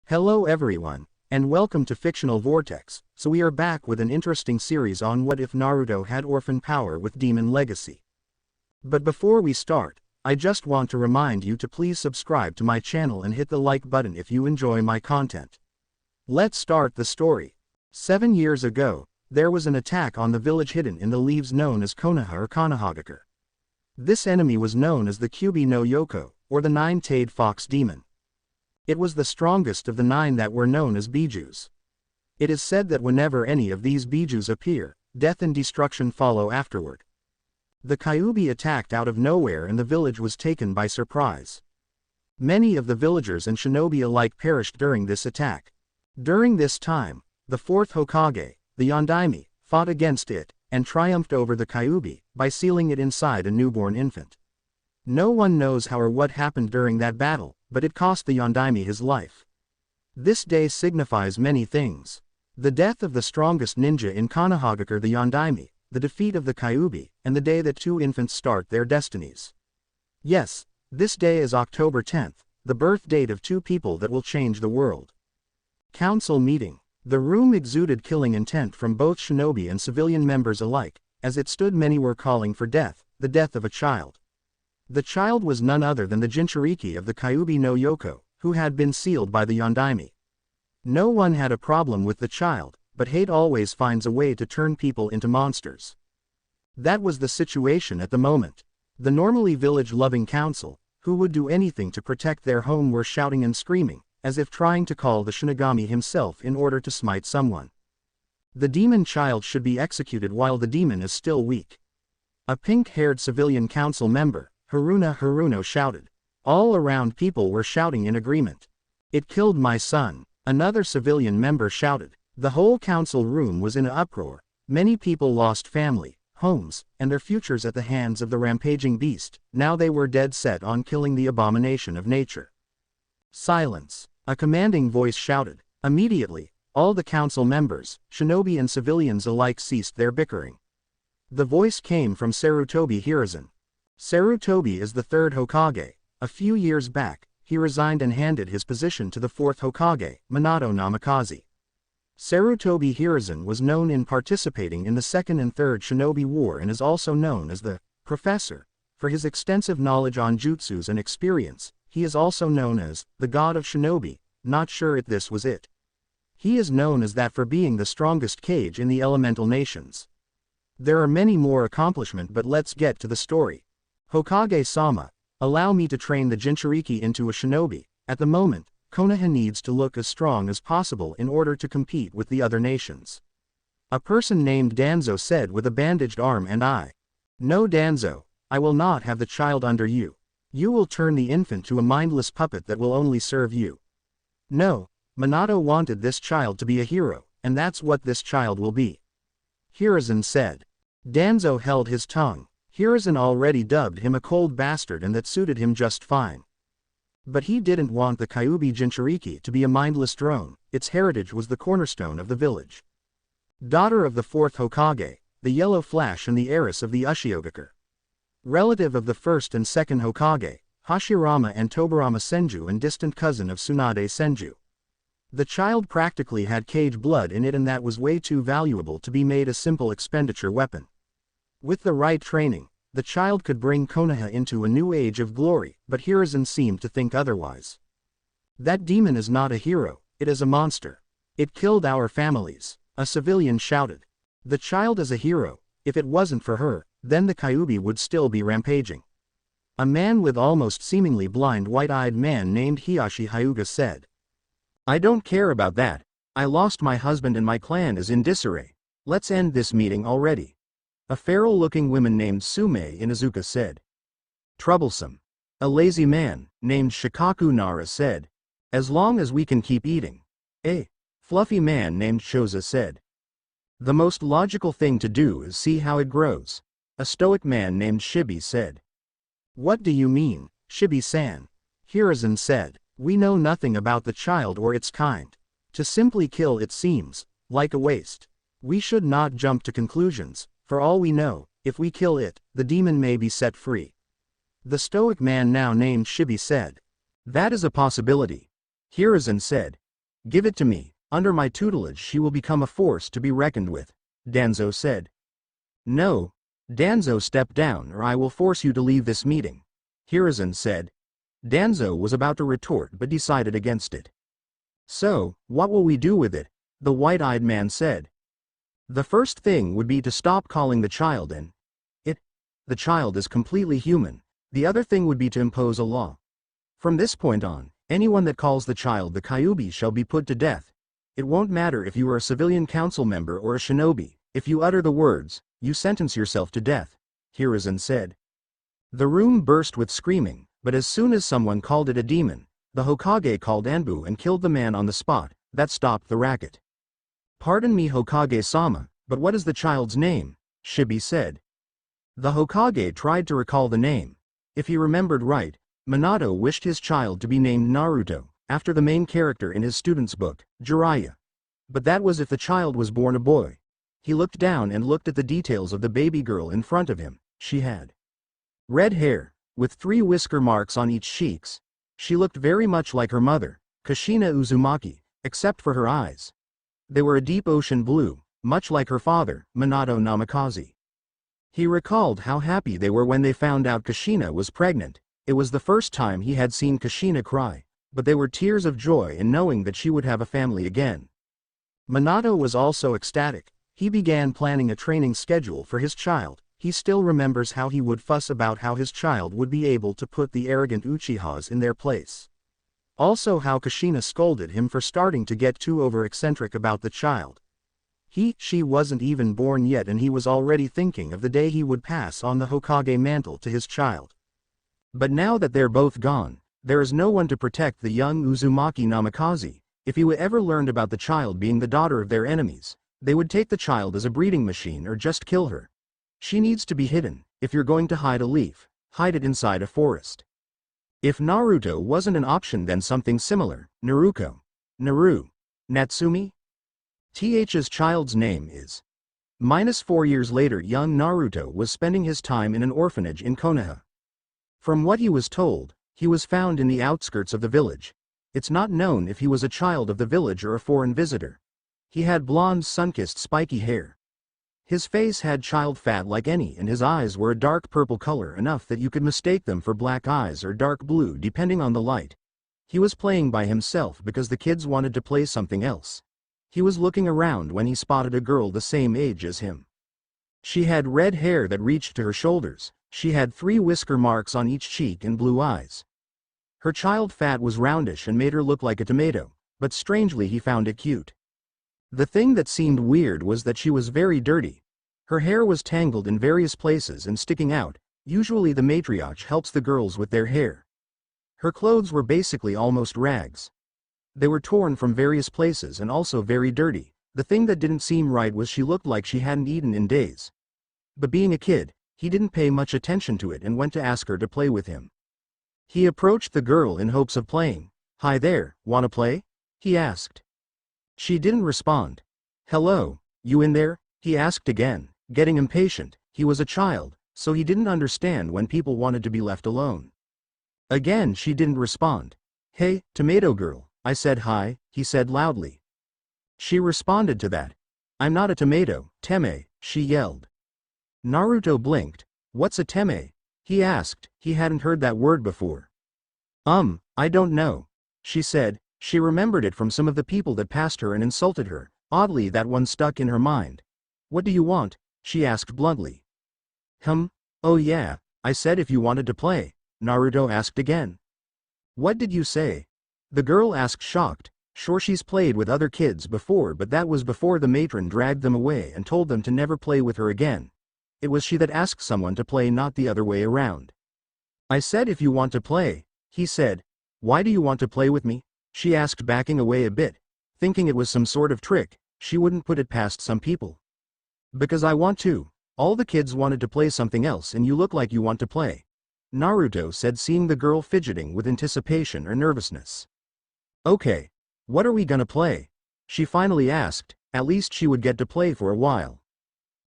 Hello everyone, and welcome to Fictional Vortex. So we are back with an interesting series on what if Naruto had orphan power with demon legacy. But before we start, I just want to remind you to please subscribe to my channel and hit the like button if you enjoy my content. Let's start the story. 7 years ago, there was an attack on the village hidden in the leaves known as Konoha or Konohagakure. This enemy was known as the Kyubi no Yoko, or the nine-tailed fox demon. It was the strongest of the 9 that were known as bijus. It is said that whenever any of these bijus appear, death and destruction follow afterward. The Kyubi attacked out of nowhere and the village was taken by surprise. Many of the villagers and shinobi alike perished during this attack. During this time, the 4th Hokage, the Yondaime, fought against it, and triumphed over the Kyubi, by sealing it inside a newborn infant. No one knows how or what happened during that battle, but it cost the Yondaime his life. This day signifies many things. The death of the strongest ninja in Konohagakure, the Yondaime, the defeat of the Kyubi, and the day that 2 infants start their destinies. Yes, this day is October 10th, the birth date of 2 people that will change the world. Council meeting. The room exuded killing intent from both shinobi and civilian members alike. As it stood, many were calling for death, the death of a child. The child was none other than the jinchuriki of the Kyubi no Yoko, who had been sealed by the Yondaime. No one had a problem with the child, but hate always finds a way to turn people into monsters. That was the situation at the moment. The normally village-loving council, who would do anything to protect their home, were shouting and screaming, as if trying to call the Shinigami himself in order to smite someone. The demon child should be executed while the demon is still weak. A pink-haired civilian council member, Haruno shouted. All around people were shouting in agreement. It killed my son, another civilian member shouted. The whole council room was in an uproar. Many people lost family, homes, and their futures at the hands of the rampaging beast. Now they were dead set on killing the abomination of nature. Silence, a commanding voice shouted. Immediately, all the council members, shinobi and civilians alike, ceased their bickering. The voice came from Sarutobi Hiruzen. Sarutobi is the 3rd Hokage. A few years back, he resigned and handed his position to the 4th Hokage, Minato Namikaze. Sarutobi Hiruzen was known in participating in the 2nd and 3rd Shinobi War and is also known as the Professor. For his extensive knowledge on jutsus and experience, he is also known as the God of Shinobi. Not sure if this was it. He is known as that for being the strongest kage in the elemental nations. There are many more accomplishments, but let's get to the story. Hokage-sama, allow me to train the jinchuriki into a shinobi. At the moment, Konoha needs to look as strong as possible in order to compete with the other nations. A person named Danzo said with a bandaged arm and eye. No, Danzo, I will not have the child under you. You will turn the infant to a mindless puppet that will only serve you. No, Minato wanted this child to be a hero, and that's what this child will be. Hiruzen said. Danzo held his tongue. Hiruzen already dubbed him a cold bastard, and that suited him just fine. But he didn't want the Kyubi jinchuriki to be a mindless drone. Its heritage was the cornerstone of the village. Daughter of the 4th Hokage, the Yellow Flash and the heiress of the Uchiogakure. Relative of the 1st and 2nd Hokage, Hashirama and Tobarama Senju, and distant cousin of Tsunade Senju. The child practically had kage blood in it, and that was way too valuable to be made a simple expenditure weapon. With the right training, the child could bring Konoha into a new age of glory, but Hiruzen seemed to think otherwise. That demon is not a hero, it is a monster. It killed our families, a civilian shouted. The child is a hero. If it wasn't for her, then the Kyubi would still be rampaging. A man with almost seemingly blind white-eyed man named Hiyashi Hyuga said. I don't care about that. I lost my husband and my clan is in disarray. Let's end this meeting already. A feral-looking woman named Sume Inuzuka said. Troublesome. A lazy man, named Shikaku Nara said. As long as we can keep eating. A fluffy man named Shoza said. The most logical thing to do is see how it grows. A stoic man named Shibi said. What do you mean, Shibi-san? Hiruzen said. We know nothing about the child or its kind. To simply kill it seems like a waste. We should not jump to conclusions. For all we know, if we kill it, the demon may be set free. The stoic man now named Shibi said. That is a possibility. Hiruzen said. Give it to me. Under my tutelage she will become a force to be reckoned with, Danzo said. No. Danzo, step down or I will force you to leave this meeting, Hiruzen said. Danzo was about to retort but decided against it. So, what will we do with it? The white-eyed man said. The first thing would be to stop calling the child it. The child is completely human. The other thing would be to impose a law. From this point on, anyone that calls the child the Kyuubi shall be put to death. It won't matter if you are a civilian council member or a shinobi, if you utter the words, you sentence yourself to death, Hiruzen said. The room burst with screaming, but as soon as someone called it a demon, the Hokage called Anbu and killed the man on the spot. That stopped the racket. Pardon me, Hokage-sama, but what is the child's name? Shibi said. The Hokage tried to recall the name. If he remembered right, Minato wished his child to be named Naruto, after the main character in his student's book, Jiraiya. But that was if the child was born a boy. He looked down and looked at the details of the baby girl in front of him. She had red hair, with 3 whisker marks on each cheeks. She looked very much like her mother, Kushina Uzumaki, except for her eyes. They were a deep ocean blue, much like her father, Minato Namikaze. He recalled how happy they were when they found out Kushina was pregnant. It was the first time he had seen Kushina cry, but they were tears of joy in knowing that she would have a family again. Minato was also ecstatic. He began planning a training schedule for his child. He still remembers how he would fuss about how his child would be able to put the arrogant Uchihas in their place. Also how Kushina scolded him for starting to get too over-eccentric about the child. She wasn't even born yet and he was already thinking of the day he would pass on the Hokage mantle to his child. But now that they're both gone, there is no one to protect the young Uzumaki Namikaze. If he would ever learned about the child being the daughter of their enemies, they would take the child as a breeding machine or just kill her. She needs to be hidden. If you're going to hide a leaf, hide it inside a forest. If Naruto wasn't an option, then something similar. Naruko. Naru. Natsumi? Th's child's name is. -4 years later, young Naruto was spending his time in an orphanage in Konoha. From what he was told, he was found in the outskirts of the village. It's not known if he was a child of the village or a foreign visitor. He had blonde, sun-kissed, spiky hair. His face had child fat like any, and his eyes were a dark purple color, enough that you could mistake them for black eyes or dark blue depending on the light. He was playing by himself because the kids wanted to play something else. He was looking around when he spotted a girl the same age as him. She had red hair that reached to her shoulders. She had 3 whisker marks on each cheek and blue eyes. Her child fat was roundish and made her look like a tomato, but strangely he found it cute. The thing that seemed weird was that she was very dirty. Her hair was tangled in various places and sticking out. Usually the matriarch helps the girls with their hair. Her clothes were basically almost rags. They were torn from various places and also very dirty. The thing that didn't seem right was she looked like she hadn't eaten in days. But being a kid, he didn't pay much attention to it and went to ask her to play with him. He approached the girl in hopes of playing. "Hi there, wanna play?" he asked. She didn't respond. "Hello, you in there?" he asked again, getting impatient. He was a child, so he didn't understand when people wanted to be left alone. Again she didn't respond. "Hey, tomato girl, I said hi," he said loudly. She responded to that. "I'm not a tomato, Teme," she yelled. Naruto blinked. "What's a Teme?" he asked. He hadn't heard that word before. I don't know," she said. She remembered it from some of the people that passed her and insulted her. Oddly, that one stuck in her mind. "What do you want?" she asked bluntly. Oh yeah, I said if you wanted to play," Naruto asked again. "What did you say?" the girl asked, shocked. Sure, she's played with other kids before, but that was before the matron dragged them away and told them to never play with her again. It was she that asked someone to play, not the other way around. "I said if you want to play," he said. "Why do you want to play with me?" she asked, backing away a bit. Thinking it was some sort of trick, she wouldn't put it past some people. "Because I want to. All the kids wanted to play something else and you look like you want to play," Naruto said, seeing the girl fidgeting with anticipation or nervousness. "Okay. What are we gonna play?" she finally asked. At least she would get to play for a while.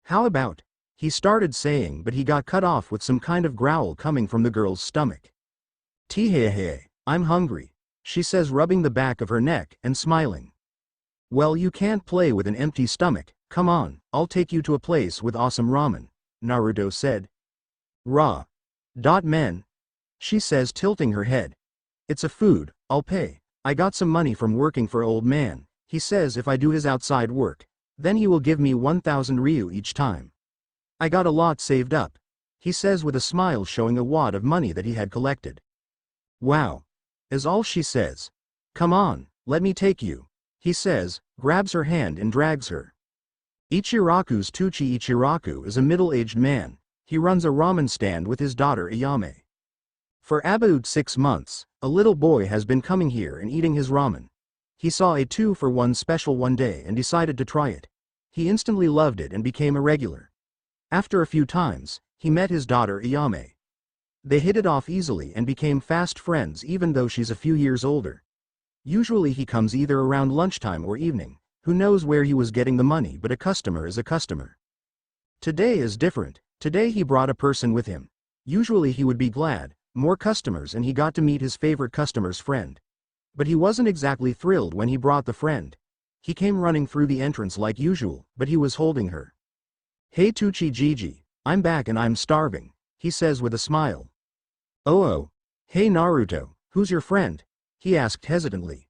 "How about," he started saying, but he got cut off with some kind of growl coming from the girl's stomach. "Tihehe, I'm hungry," she says, rubbing the back of her neck and smiling. Well, you can't play with an empty stomach, come on, I'll take you to a place with awesome ramen, Naruto said. Raw. Men. She says, tilting her head. It's a food, I'll pay. I got some money from working for old man. He says if I do his outside work, then he will give me 1,000 ryu each time. I got a lot saved up, he says with a smile, showing a wad of money that he had collected. Wow. Is all she says. Come on, let me take you, he says, grabs her hand and drags her. Ichiraku's Tuchi Ichiraku is a middle-aged man. He runs a ramen stand with his daughter Ayame. For about 6 months, a little boy has been coming here and eating his ramen. He saw a 2-for-1 special one day and decided to try it. He instantly loved it and became a regular. After a few times, he met his daughter Ayame. They hit it off easily and became fast friends even though she's a few years older. Usually he comes either around lunchtime or evening. Who knows where he was getting the money, but a customer is a customer. Today is different. Today he brought a person with him. Usually he would be glad, more customers, and he got to meet his favorite customer's friend. But he wasn't exactly thrilled when he brought the friend. He came running through the entrance like usual, but he was holding her. Hey Tuchi Gigi, I'm back and I'm starving, he says with a smile. Oh. Hey Naruto, who's your friend? He asked hesitantly.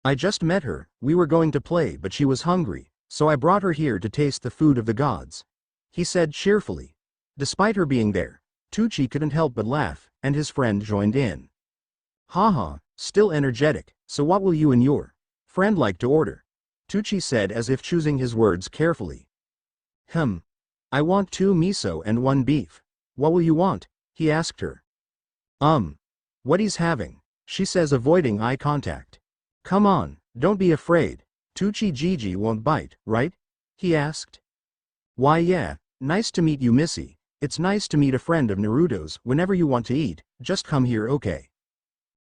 I just met her, we were going to play but she was hungry, so I brought her here to taste the food of the gods, he said cheerfully. Despite her being there, Tuchi couldn't help but laugh, and his friend joined in. Haha, still energetic, so what will you and your friend like to order? Tuchi said as if choosing his words carefully. I want 2 miso and 1 beef. What will you want? He asked her. What he's having, she says, avoiding eye contact. Come on, don't be afraid. Tuchi Gigi won't bite, right? He asked. Why yeah, nice to meet you Missy. It's nice to meet a friend of Naruto's. Whenever you want to eat, just come here, okay?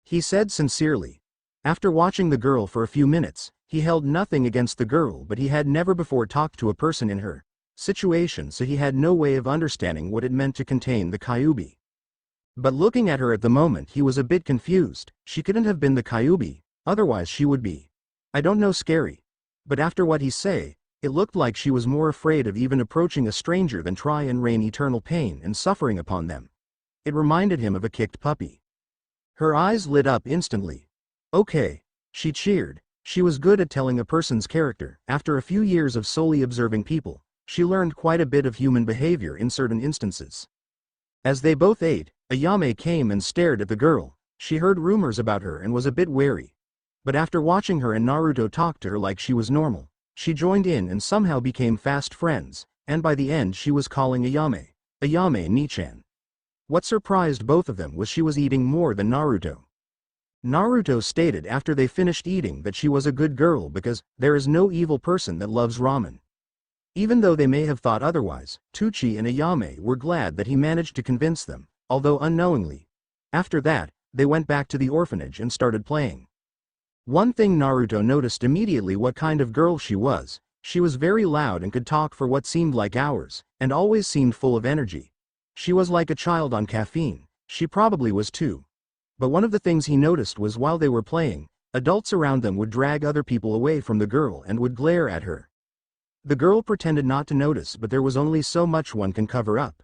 He said sincerely. After watching the girl for a few minutes, he held nothing against the girl, but he had never before talked to a person in her situation, so he had no way of understanding what it meant to contain the Kyuubi. But looking at her at the moment, he was a bit confused. She couldn't have been the Kyuubi, otherwise she would be, I don't know, scary. But after what he say, it looked like she was more afraid of even approaching a stranger than try and rain eternal pain and suffering upon them. It reminded him of a kicked puppy. Her eyes lit up instantly. Okay, she cheered. She was good at telling a person's character. After a few years of solely observing people, she learned quite a bit of human behavior in certain instances. As they both ate, Ayame came and stared at the girl. She heard rumors about her and was a bit wary. But after watching her and Naruto talk to her like she was normal, she joined in and somehow became fast friends, and by the end she was calling Ayame Nichan. What surprised both of them was she was eating more than Naruto. Naruto stated after they finished eating that she was a good girl because there is no evil person that loves ramen. Even though they may have thought otherwise, Tuchi and Ayame were glad that he managed to convince them, although unknowingly. After that, they went back to the orphanage and started playing. One thing Naruto noticed immediately: what kind of girl she was. She was very loud and could talk for what seemed like hours, and always seemed full of energy. She was like a child on caffeine. She probably was too. But one of the things he noticed was while they were playing, adults around them would drag other people away from the girl and would glare at her. The girl pretended not to notice, but there was only so much one can cover up.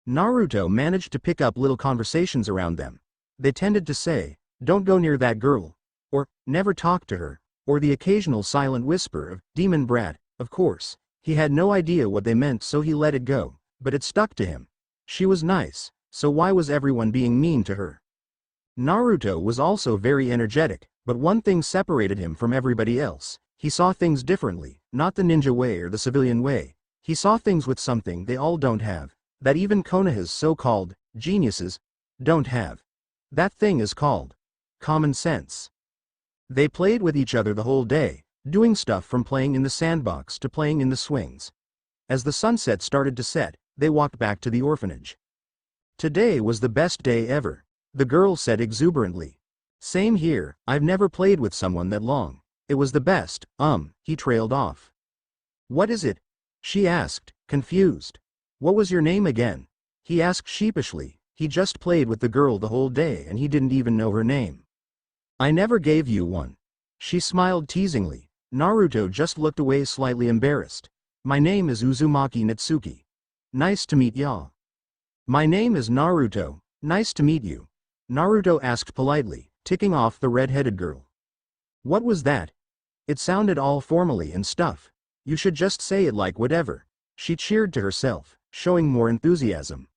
Naruto managed to pick up little conversations around them. They tended to say, "Don't go near that girl," or "Never talk to her," or the occasional silent whisper of "demon brat." Of course, he had no idea what they meant, so he let it go, but it stuck to him. She was nice, so why was everyone being mean to her? Naruto was also very energetic, but one thing separated him from everybody else. He saw things differently, not the ninja way or the civilian way. He saw things with something they all don't have, that even Konoha's so-called geniuses don't have. That thing is called common sense. They played with each other the whole day, doing stuff from playing in the sandbox to playing in the swings. As the sunset started to set, they walked back to the orphanage. Today was the best day ever, the girl said exuberantly. Same here, I've never played with someone that long. It was the best, he trailed off. What is it? She asked, confused. What was your name again? He asked sheepishly. He just played with the girl the whole day and he didn't even know her name. I never gave you one. She smiled teasingly. Naruto just looked away slightly embarrassed. My name is Uzumaki Natsuki. Nice to meet ya. My name is Naruto. Nice to meet you. Naruto asked politely, ticking off the red-headed girl. What was that? It sounded all formally and stuff. You should just say it like whatever. She cheered to herself, showing more enthusiasm.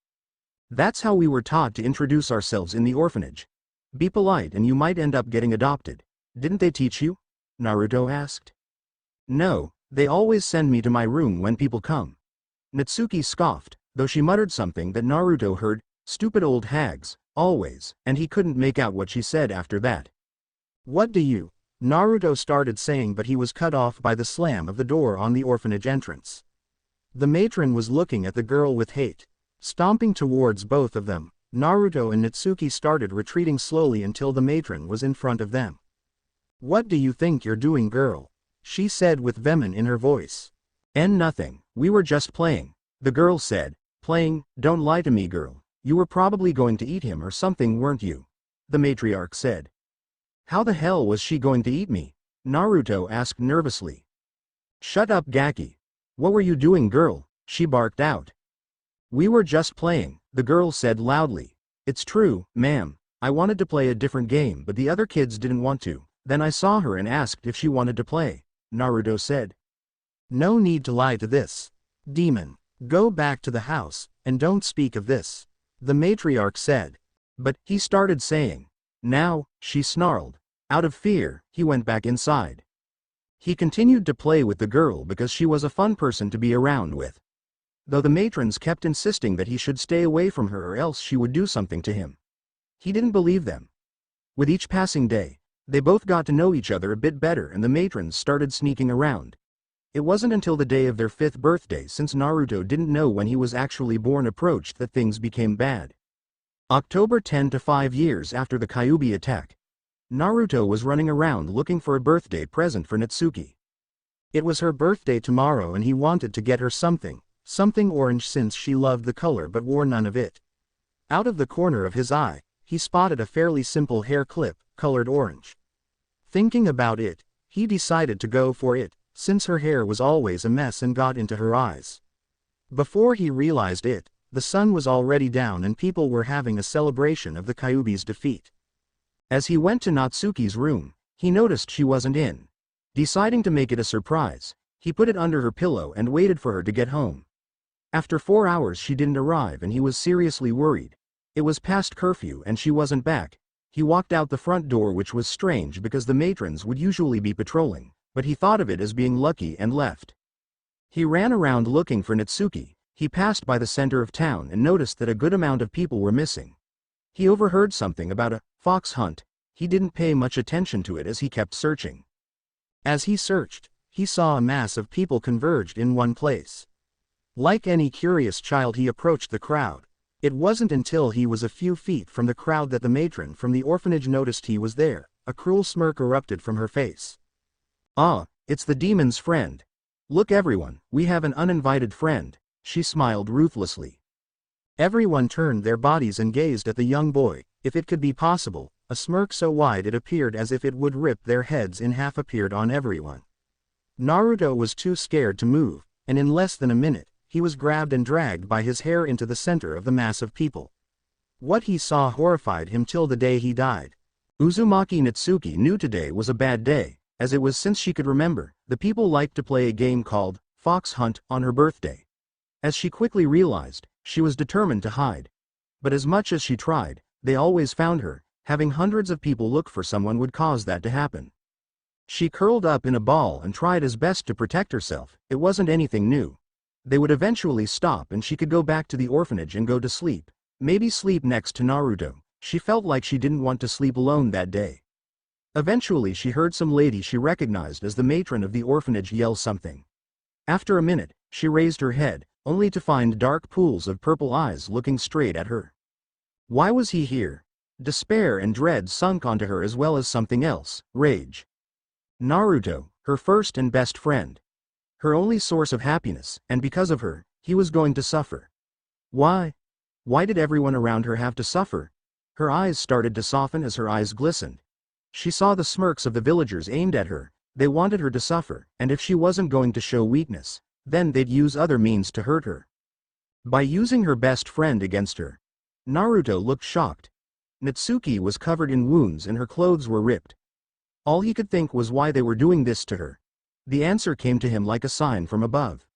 That's how we were taught to introduce ourselves in the orphanage. Be polite and you might end up getting adopted. Didn't they teach you? Naruto asked. No, they always send me to my room when people come. Natsuki scoffed, though she muttered something that Naruto heard, stupid old hags, always, and he couldn't make out what she said after that. What do you? Naruto started saying, but he was cut off by the slam of the door on the orphanage entrance. The matron was looking at the girl with hate. Stomping towards both of them, Naruto and Natsuki started retreating slowly until the matron was in front of them. What do you think you're doing, girl? She said with venom in her voice. Nothing, we were just playing. The girl said. Playing? Don't lie to me, girl. You were probably going to eat him or something, weren't you? The matriarch said. How the hell was she going to eat me? Naruto asked nervously. Shut up, Gaki. What were you doing, girl? She barked out. We were just playing, the girl said loudly. It's true, ma'am. I wanted to play a different game, but the other kids didn't want to. Then I saw her and asked if she wanted to play, Naruto said. No need to lie to this. Demon, go back to the house, and don't speak of this, the matriarch said. But, he started saying. Now, she snarled. Out of fear, he went back inside. He continued to play with the girl because she was a fun person to be around with. Though the matrons kept insisting that he should stay away from her or else she would do something to him. He didn't believe them. With each passing day, they both got to know each other a bit better and the matrons started sneaking around. It wasn't until the day of their 5th birthday, since Naruto didn't know when he was actually born, approached, that things became bad. October 10 to 5 years after the Kyuubi attack. Naruto was running around looking for a birthday present for Natsuki. It was her birthday tomorrow and he wanted to get her something orange since she loved the color but wore none of it. Out of the corner of his eye, he spotted a fairly simple hair clip, colored orange. Thinking about it, he decided to go for it, since her hair was always a mess and got into her eyes. Before he realized it, the sun was already down and people were having a celebration of the Kyuubi's defeat. As he went to Natsuki's room, he noticed she wasn't in. Deciding to make it a surprise, he put it under her pillow and waited for her to get home. After 4 hours she didn't arrive and he was seriously worried. It was past curfew and she wasn't back. He walked out the front door, which was strange because the matrons would usually be patrolling, but he thought of it as being lucky and left. He ran around looking for Natsuki. He passed by the center of town and noticed that a good amount of people were missing. He overheard something about a fox hunt. He didn't pay much attention to it as he kept searching. As he searched, he saw a mass of people converged in one place. Like any curious child, he approached the crowd. It wasn't until he was a few feet from the crowd that the matron from the orphanage noticed he was there. A cruel smirk erupted from her face. Ah, it's the demon's friend. Look everyone, we have an uninvited friend. She smiled ruthlessly. Everyone turned their bodies and gazed at the young boy. If it could be possible, a smirk so wide it appeared as if it would rip their heads in half appeared on everyone. Naruto was too scared to move, and in less than a minute, he was grabbed and dragged by his hair into the center of the mass of people. What he saw horrified him till the day he died. Uzumaki Natsuki knew today was a bad day, as it was since she could remember. The people liked to play a game called Fox Hunt on her birthday. As she quickly realized, she was determined to hide. But as much as she tried, they always found her. Having hundreds of people look for someone would cause that to happen. She curled up in a ball and tried his best to protect herself. It wasn't anything new. They would eventually stop and she could go back to the orphanage and go to sleep. Maybe sleep next to Naruto. She felt like she didn't want to sleep alone that day. Eventually she heard some lady she recognized as the matron of the orphanage yell something. After a minute, she raised her head, only to find dark pools of purple eyes looking straight at her. Why was he here? Despair and dread sunk onto her, as well as something else, rage. Naruto, her first and best friend. Her only source of happiness, and because of her, he was going to suffer. Why? Why did everyone around her have to suffer? Her eyes started to soften as her eyes glistened. She saw the smirks of the villagers aimed at her, They wanted her to suffer, and if she wasn't going to show weakness, then they'd use other means to hurt her. By using her best friend against her. Naruto looked shocked. Natsuki was covered in wounds and her clothes were ripped. All he could think was why they were doing this to her. The answer came to him like a sign from above.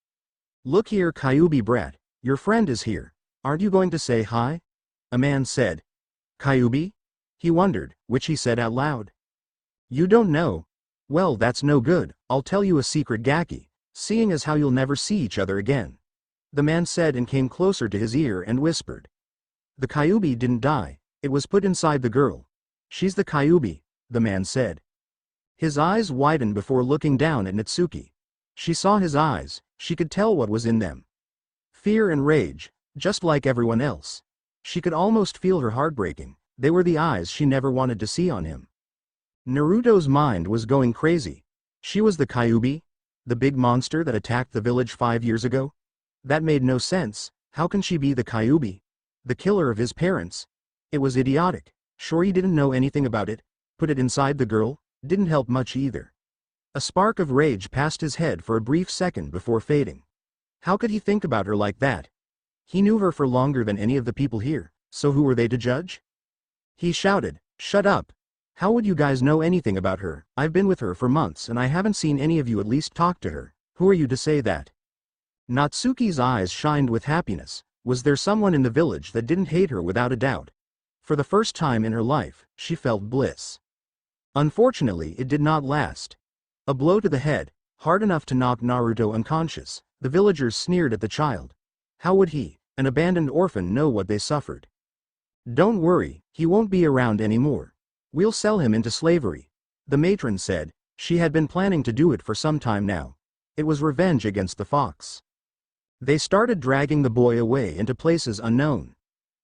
"Look here, Kyuubi brat, your friend is here. Aren't you going to say hi?" A man said. "Kyuubi?" He wondered, which he said out loud. "You don't know? Well, that's no good. I'll tell you a secret, Gaki, seeing as how you'll never see each other again," the man said and came closer to his ear and whispered. "The Kyuubi didn't die, it was put inside the girl. She's the Kyuubi," the man said. His eyes widened before looking down at Natsuki. She saw his eyes, she could tell what was in them. Fear and rage, just like everyone else. She could almost feel her heart breaking. They were the eyes she never wanted to see on him. Naruto's mind was going crazy. She was the Kyuubi? The big monster that attacked the village 5 years ago? That made no sense. How can she be the Kyuubi? The killer of his parents? It was idiotic. Sure, he didn't know anything about it. Put it inside the girl? Didn't help much either. A spark of rage passed his head for a brief second before fading. How could he think about her like that? He knew her for longer than any of the people here, so who were they to judge? He shouted, "Shut up! How would you guys know anything about her? I've been with her for months and I haven't seen any of you at least talk to her. Who are you to say that?" Natsuki's eyes shined with happiness. Was there someone in the village that didn't hate her without a doubt? For the first time in her life, she felt bliss. Unfortunately, it did not last. A blow to the head, hard enough to knock Naruto unconscious. The villagers sneered at the child. How would he, an abandoned orphan, know what they suffered? "Don't worry, he won't be around anymore. We'll sell him into slavery," the matron said. She had been planning to do it for some time now. It was revenge against the fox. They started dragging the boy away into places unknown.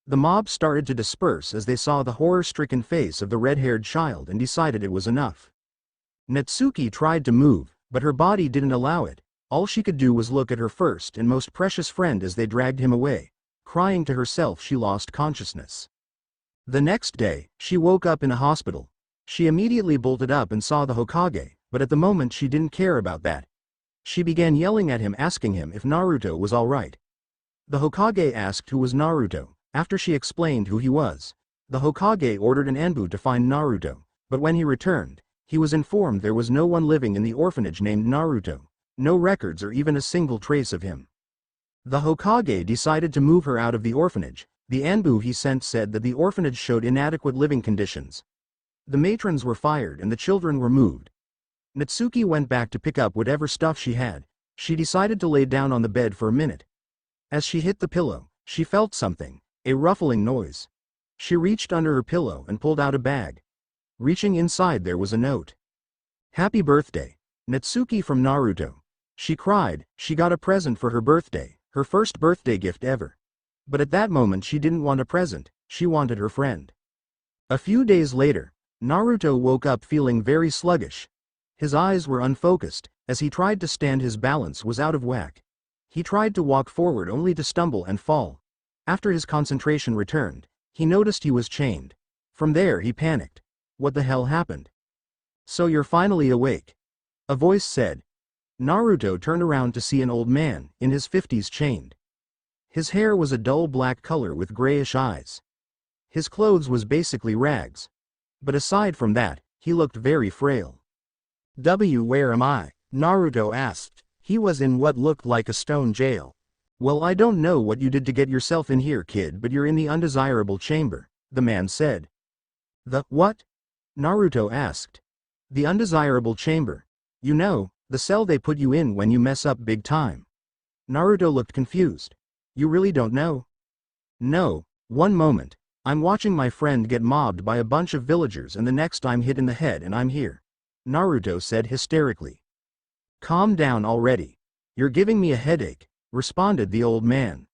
The mob started to disperse as they saw the horror-stricken face of the red-haired child and decided it was enough. Natsuki tried to move, but her body didn't allow it. All she could do was look at her first and most precious friend as they dragged him away. Crying to herself, she lost consciousness. The next day, she woke up in a hospital. She immediately bolted up and saw the Hokage, but at the moment she didn't care about that. She began yelling at him, asking him if Naruto was all right. The Hokage asked who was Naruto. After she explained who he was, the Hokage ordered an Anbu to find Naruto, but when he returned, he was informed there was no one living in the orphanage named Naruto, no records or even a single trace of him. The Hokage decided to move her out of the orphanage. The Anbu he sent said that the orphanage showed inadequate living conditions. The matrons were fired and the children were moved. Natsuki went back to pick up whatever stuff she had. She decided to lay down on the bed for a minute. As she hit the pillow, she felt something. A ruffling noise. She reached under her pillow and pulled out a bag. Reaching inside, there was a note. "Happy birthday, Natsuki, from Naruto." She cried. She got a present for her birthday, her first birthday gift ever. But at that moment she didn't want a present, she wanted her friend. A few days later, Naruto woke up feeling very sluggish. His eyes were unfocused. As he tried to stand, his balance was out of whack. He tried to walk forward only to stumble and fall. After his concentration returned, he noticed he was chained. From there he panicked. What the hell happened? "So you're finally awake," a voice said. Naruto turned around to see an old man, in his 50s, chained. His hair was a dull black color with grayish eyes. His clothes was basically rags. But aside from that, he looked very frail. "Where am I?" Naruto asked. He was in what looked like a stone jail. "Well, I don't know what you did to get yourself in here, kid, but you're in the undesirable chamber," the man said. "The what?" Naruto asked. "The undesirable chamber. You know, the cell they put you in when you mess up big time." Naruto looked confused. "You really don't know?" "No, one moment. I'm watching my friend get mobbed by a bunch of villagers and the next I'm hit in the head and I'm here," Naruto said hysterically. "Calm down already. You're giving me a headache," responded the old man.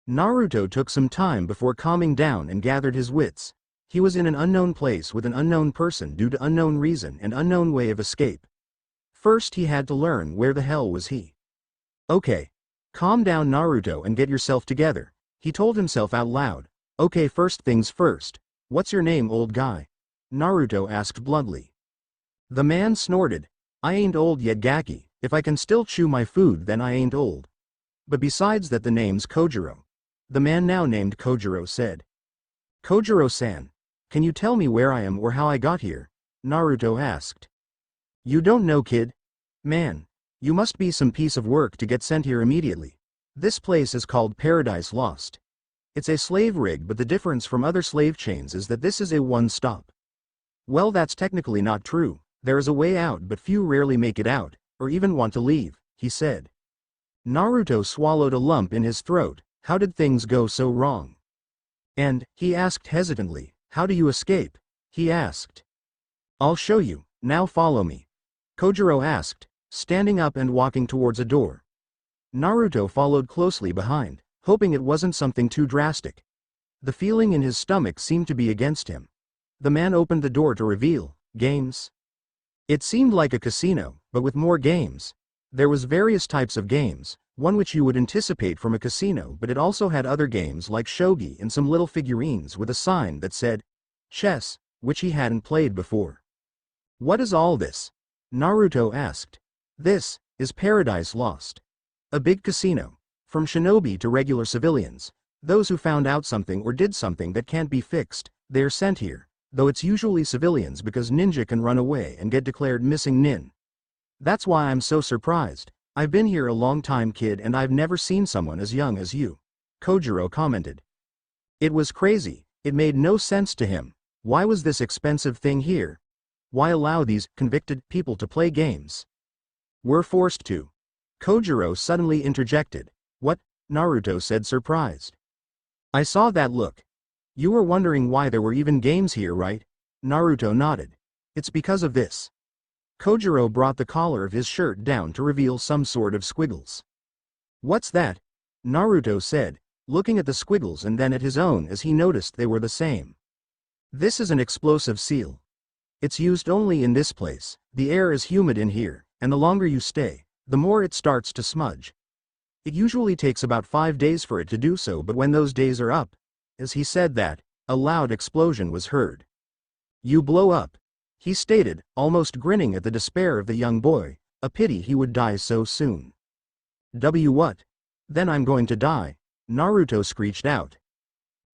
Naruto took some time before calming down and gathered his wits. He was in an unknown place with an unknown person due to unknown reason and unknown way of escape. First he had to learn where the hell was he. "Okay. Calm down, Naruto, and get yourself together," he told himself out loud. "Okay, first things first. What's your name, old guy?" Naruto asked bluntly. The man snorted. I ain't old yet Gaki, if I can still chew my food then I ain't old. But besides that the name's Kojiro. The man now named Kojiro said. Kojiro-san, can you tell me where I am or how I got here? Naruto asked. You don't know kid? Man, you must be some piece of work to get sent here immediately. This place is called Paradise Lost. It's a slave rig but the difference from other slave chains is that this is a one-stop. Well that's technically not true, there is a way out but few rarely make it out, or even want to leave, he said. Naruto swallowed a lump in his throat, how did things go so wrong? And, he asked hesitantly, how do you escape? He asked. I'll show you, now follow me. Kojiro asked, standing up and walking towards a door. Naruto followed closely behind, hoping it wasn't something too drastic. The feeling in his stomach seemed to be against him. The man opened the door to reveal, games. It seemed like a casino, but with more games. There was various types of games, one which you would anticipate from a casino but it also had other games like shogi and some little figurines with a sign that said, chess, which he hadn't played before. What is all this? Naruto asked. This is Paradise Lost. A big casino. From shinobi to regular civilians. Those who found out something or did something that can't be fixed, they're sent here, though it's usually civilians because ninja can run away and get declared missing nin. That's why I'm so surprised. I've been here a long time kid and I've never seen someone as young as you. Kojiro commented. It was crazy, it made no sense to him. Why was this expensive thing here? Why allow these convicted people to play games? We're forced to. Kojiro suddenly interjected. What? Naruto said surprised. I saw that look. You were wondering why there were even games here, right? Naruto nodded. It's because of this. Kojiro brought the collar of his shirt down to reveal some sort of squiggles. What's that? Naruto said, looking at the squiggles and then at his own as he noticed they were the same. This is an explosive seal. It's used only in this place, the air is humid in here, and the longer you stay, the more it starts to smudge. It usually takes about 5 days for it to do so but when those days are up, as he said that, a loud explosion was heard. You blow up. He stated, almost grinning at the despair of the young boy, a pity he would die so soon. What? Then I'm going to die, Naruto screeched out.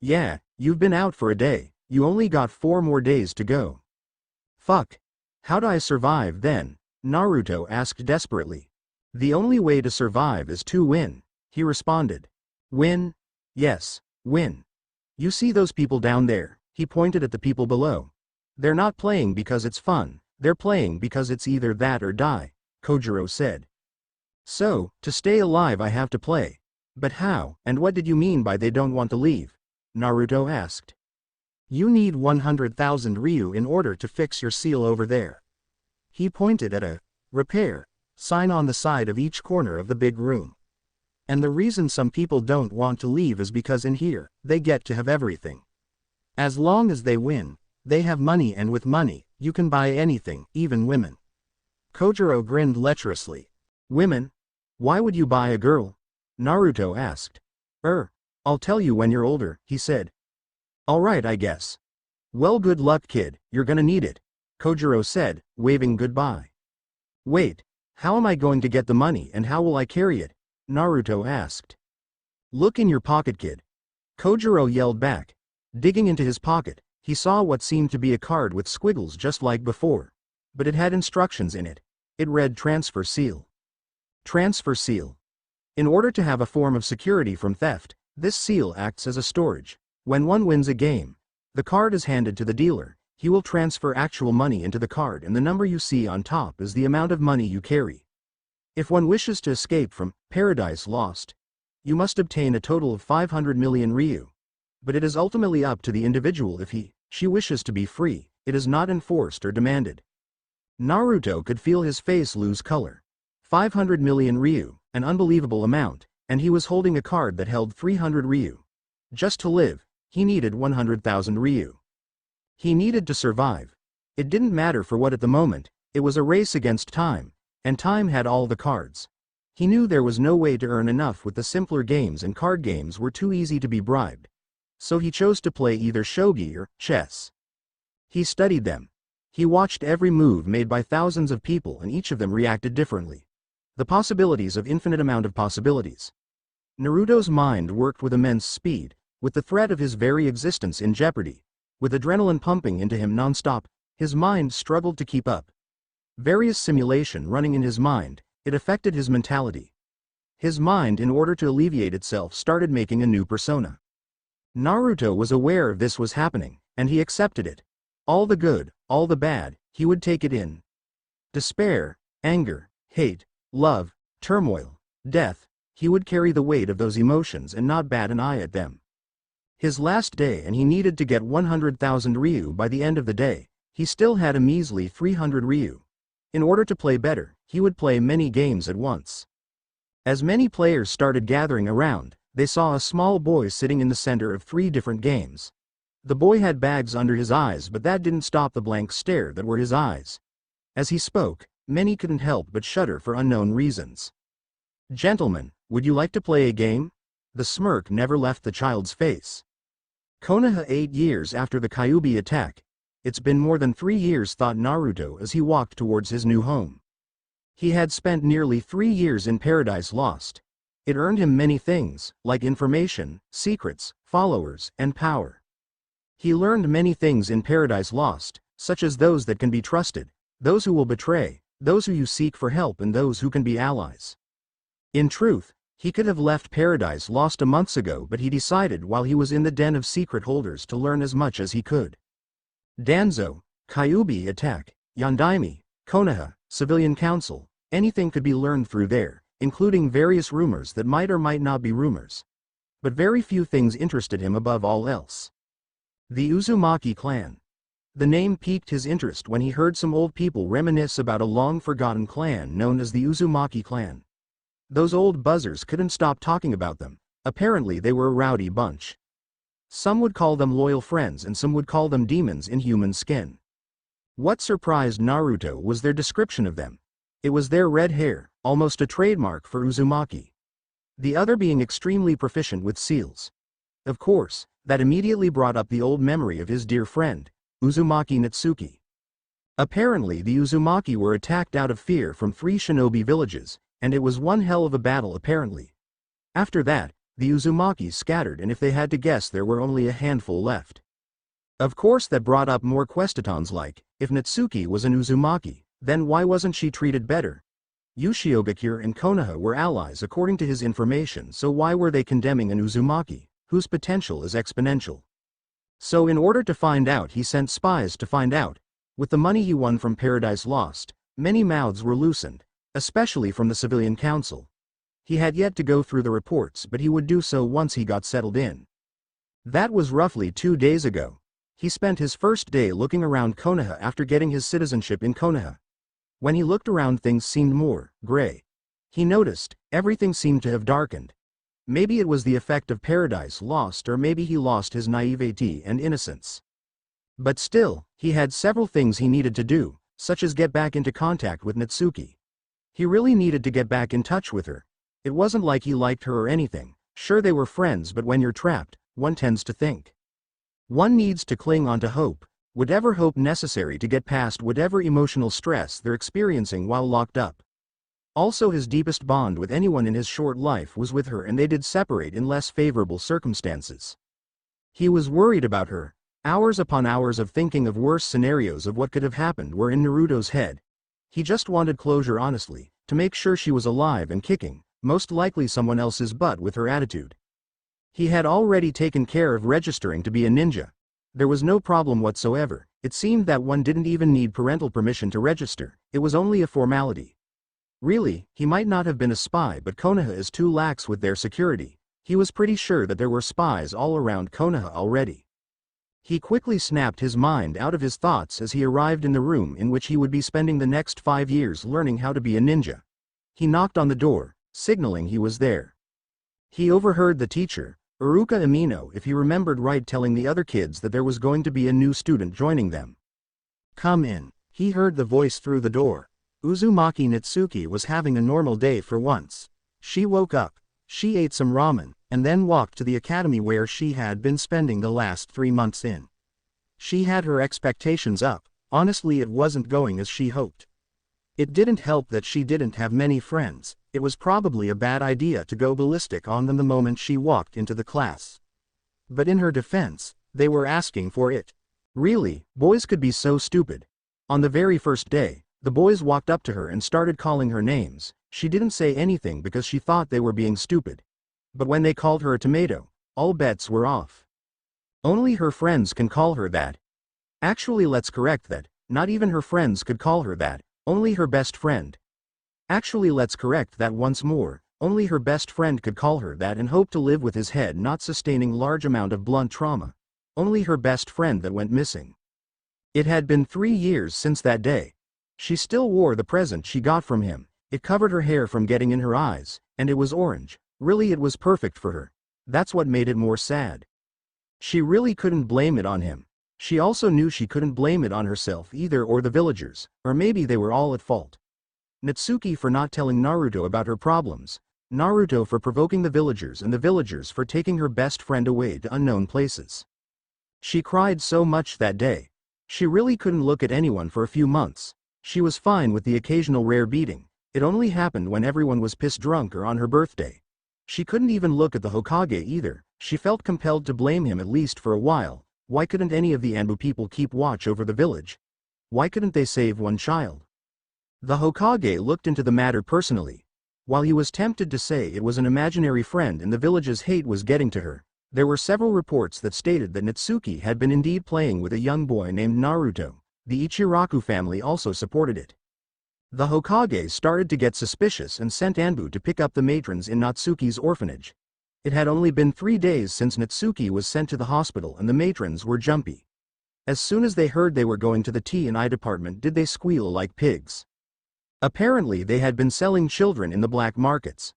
Yeah, you've been out for a day, you only got 4 more days to go. Fuck. How'd I survive then? Naruto asked desperately. The only way to survive is to win, he responded. Win? Yes, win. You see those people down there, he pointed at the people below. They're not playing because it's fun, they're playing because it's either that or die, Kojiro said. So, to stay alive I have to play. But how, and what did you mean by they don't want to leave? Naruto asked. You need 100,000 Ryu in order to fix your seal over there. He pointed at a repair sign on the side of each corner of the big room. And the reason some people don't want to leave is because in here, they get to have everything. As long as they win, they have money and with money, you can buy anything, even women. Kojiro grinned lecherously. Women? Why would you buy a girl? Naruto asked. I'll tell you when you're older, he said. Alright I guess. Well good luck kid, you're gonna need it, Kojiro said, waving goodbye. Wait, how am I going to get the money and how will I carry it? Naruto asked. Look in your pocket kid. Kojiro yelled back. Digging into his pocket, he saw what seemed to be a card with squiggles just like before. But it had instructions in it. It read transfer seal. Transfer seal. In order to have a form of security from theft, this seal acts as a storage. When one wins a game, the card is handed to the dealer. He will transfer actual money into the card and the number you see on top is the amount of money you carry. If one wishes to escape from Paradise Lost, you must obtain a total of 500 million Ryu. But it is ultimately up to the individual if she wishes to be free, it is not enforced or demanded. Naruto could feel his face lose color. 500 million Ryu, an unbelievable amount, and he was holding a card that held 300 Ryu. Just to live, he needed 100,000 Ryu. He needed to survive. It didn't matter for what at the moment, it was a race against time, and time had all the cards. He knew there was no way to earn enough with the simpler games and card games were too easy to be bribed. So he chose to play either shogi or chess. He studied them. He watched every move made by thousands of people and each of them reacted differently. The possibilities of infinite amount of possibilities. Naruto's mind worked with immense speed, with the threat of his very existence in jeopardy. With adrenaline pumping into him non-stop, his mind struggled to keep up. Various simulation running in his mind, it affected his mentality. His mind, in order to alleviate itself, started making a new persona. Naruto was aware of this was happening, and he accepted it. All the good, all the bad, he would take it in. Despair, anger, hate, love, turmoil, death, he would carry the weight of those emotions and not bat an eye at them. His last day, and he needed to get 100,000 Ryu by the end of the day. He still had a measly 300 Ryu. In order to play better, he would play many games at once. As many players started gathering around, they saw a small boy sitting in the center of 3 different games. The boy had bags under his eyes, but that didn't stop the blank stare that were his eyes. As he spoke, many couldn't help but shudder for unknown reasons. "Gentlemen, would you like to play a game?" The smirk never left the child's face. Konoha 8 years after the Kyuubi attack. It's been more than 3 years, thought Naruto as he walked towards his new home. He had spent nearly 3 years in Paradise Lost. It earned him many things, like information, secrets, followers, and power. He learned many things in Paradise Lost, such as those that can be trusted, those who will betray, those who you seek for help, and those who can be allies. In truth, he could have left Paradise Lost a month ago, but he decided while he was in the den of secret holders to learn as much as he could. Danzo, Kyuubi attack, Yondaime, Konoha, Civilian Council, anything could be learned through there, including various rumors that might or might not be rumors. But very few things interested him above all else. The Uzumaki clan. The name piqued his interest when he heard some old people reminisce about a long-forgotten clan known as the Uzumaki clan. Those old buzzers couldn't stop talking about them. Apparently they were a rowdy bunch. Some would call them loyal friends and some would call them demons in human skin. What surprised Naruto was their description of them. It was their red hair, almost a trademark for Uzumaki. The other being extremely proficient with seals. Of course, that immediately brought up the old memory of his dear friend, Uzumaki Natsuki. Apparently the Uzumaki were attacked out of fear from 3 shinobi villages, and it was one hell of a battle apparently. After that, the Uzumaki scattered, and if they had to guess, there were only a handful left. Of course that brought up more questions like, if Natsuki was an Uzumaki, then why wasn't she treated better? Ushiogakure and Konoha were allies according to his information, so why were they condemning an Uzumaki, whose potential is exponential? So in order to find out, he sent spies to find out. With the money he won from Paradise Lost, many mouths were loosened, especially from the Civilian Council. He had yet to go through the reports, but he would do so once he got settled in. That was roughly 2 days ago. He spent his first day looking around Konoha after getting his citizenship in Konoha. When he looked around, things seemed more gray. He noticed, everything seemed to have darkened. Maybe it was the effect of Paradise Lost, or maybe he lost his naivety and innocence. But still, he had several things he needed to do, such as get back into contact with Natsuki. He really needed to get back in touch with her. It wasn't like he liked her or anything. Sure, they were friends, but when you're trapped, one tends to think. One needs to cling onto hope, whatever hope necessary to get past whatever emotional stress they're experiencing while locked up. Also, his deepest bond with anyone in his short life was with her, and they did separate in less favorable circumstances. He was worried about her. Hours upon hours of thinking of worse scenarios of what could have happened were in Naruto's head. He just wanted closure, honestly, to make sure she was alive and kicking, most likely someone else's butt with her attitude. He had already taken care of registering to be a ninja. There was no problem whatsoever. It seemed that one didn't even need parental permission to register. It was only a formality. Really, he might not have been a spy, but Konoha is too lax with their security. He was pretty sure that there were spies all around Konoha already. He quickly snapped his mind out of his thoughts as he arrived in the room in which he would be spending the next 5 years learning how to be a ninja. He knocked on the door, signaling he was there. He overheard the teacher, Uruka Amino, if he remembered right, telling the other kids that there was going to be a new student joining them. "Come in." He heard the voice through the door. Uzumaki Natsuki was having a normal day for once. She woke up, she ate some ramen, and then walked to the academy where she had been spending the last 3 months in. She had her expectations up, Honestly, it wasn't going as she hoped. It didn't help that she didn't have many friends. It was probably a bad idea to go ballistic on them the moment she walked into the class. But in her defense, they were asking for it. Really, boys could be so stupid. On the very first day, the boys walked up to her and started calling her names. She didn't say anything because she thought they were being stupid. But when they called her a tomato, all bets were off. Only her friends can call her that. Actually, let's correct that. Not even her friends could call her that. Only her best friend. Actually, let's correct that once more. Only her best friend could call her that and hope to live with his head not sustaining large amount of blunt trauma. Only her best friend that went missing. It had been 3 years since that day. She still wore the present she got from him. It covered her hair from getting in her eyes, and it was orange. Really, it was perfect for her. That's what made it more sad. She really couldn't blame it on him. She also knew she couldn't blame it on herself either or the villagers, or maybe they were all at fault. Natsuki for not telling Naruto about her problems. Naruto for provoking the villagers and the villagers for taking her best friend away to unknown places. She cried so much that day. She really couldn't look at anyone for a few months. She was fine with the occasional rare beating. It only happened when everyone was pissed drunk or on her birthday. She couldn't even look at the Hokage either. She felt compelled to blame him at least for a while. Why couldn't any of the Anbu people keep watch over the village? Why couldn't they save one child? The Hokage looked into the matter personally. While he was tempted to say it was an imaginary friend and the village's hate was getting to her, there were several reports that stated that Natsuki had been indeed playing with a young boy named Naruto. The Ichiraku family also supported it. The Hokage started to get suspicious and sent Anbu to pick up the matrons in Natsuki's orphanage. It had only been 3 days since Natsuki was sent to the hospital and the matrons were jumpy. As soon as they heard they were going to the T&I department did they squeal like pigs. Apparently they had been selling children in the black markets.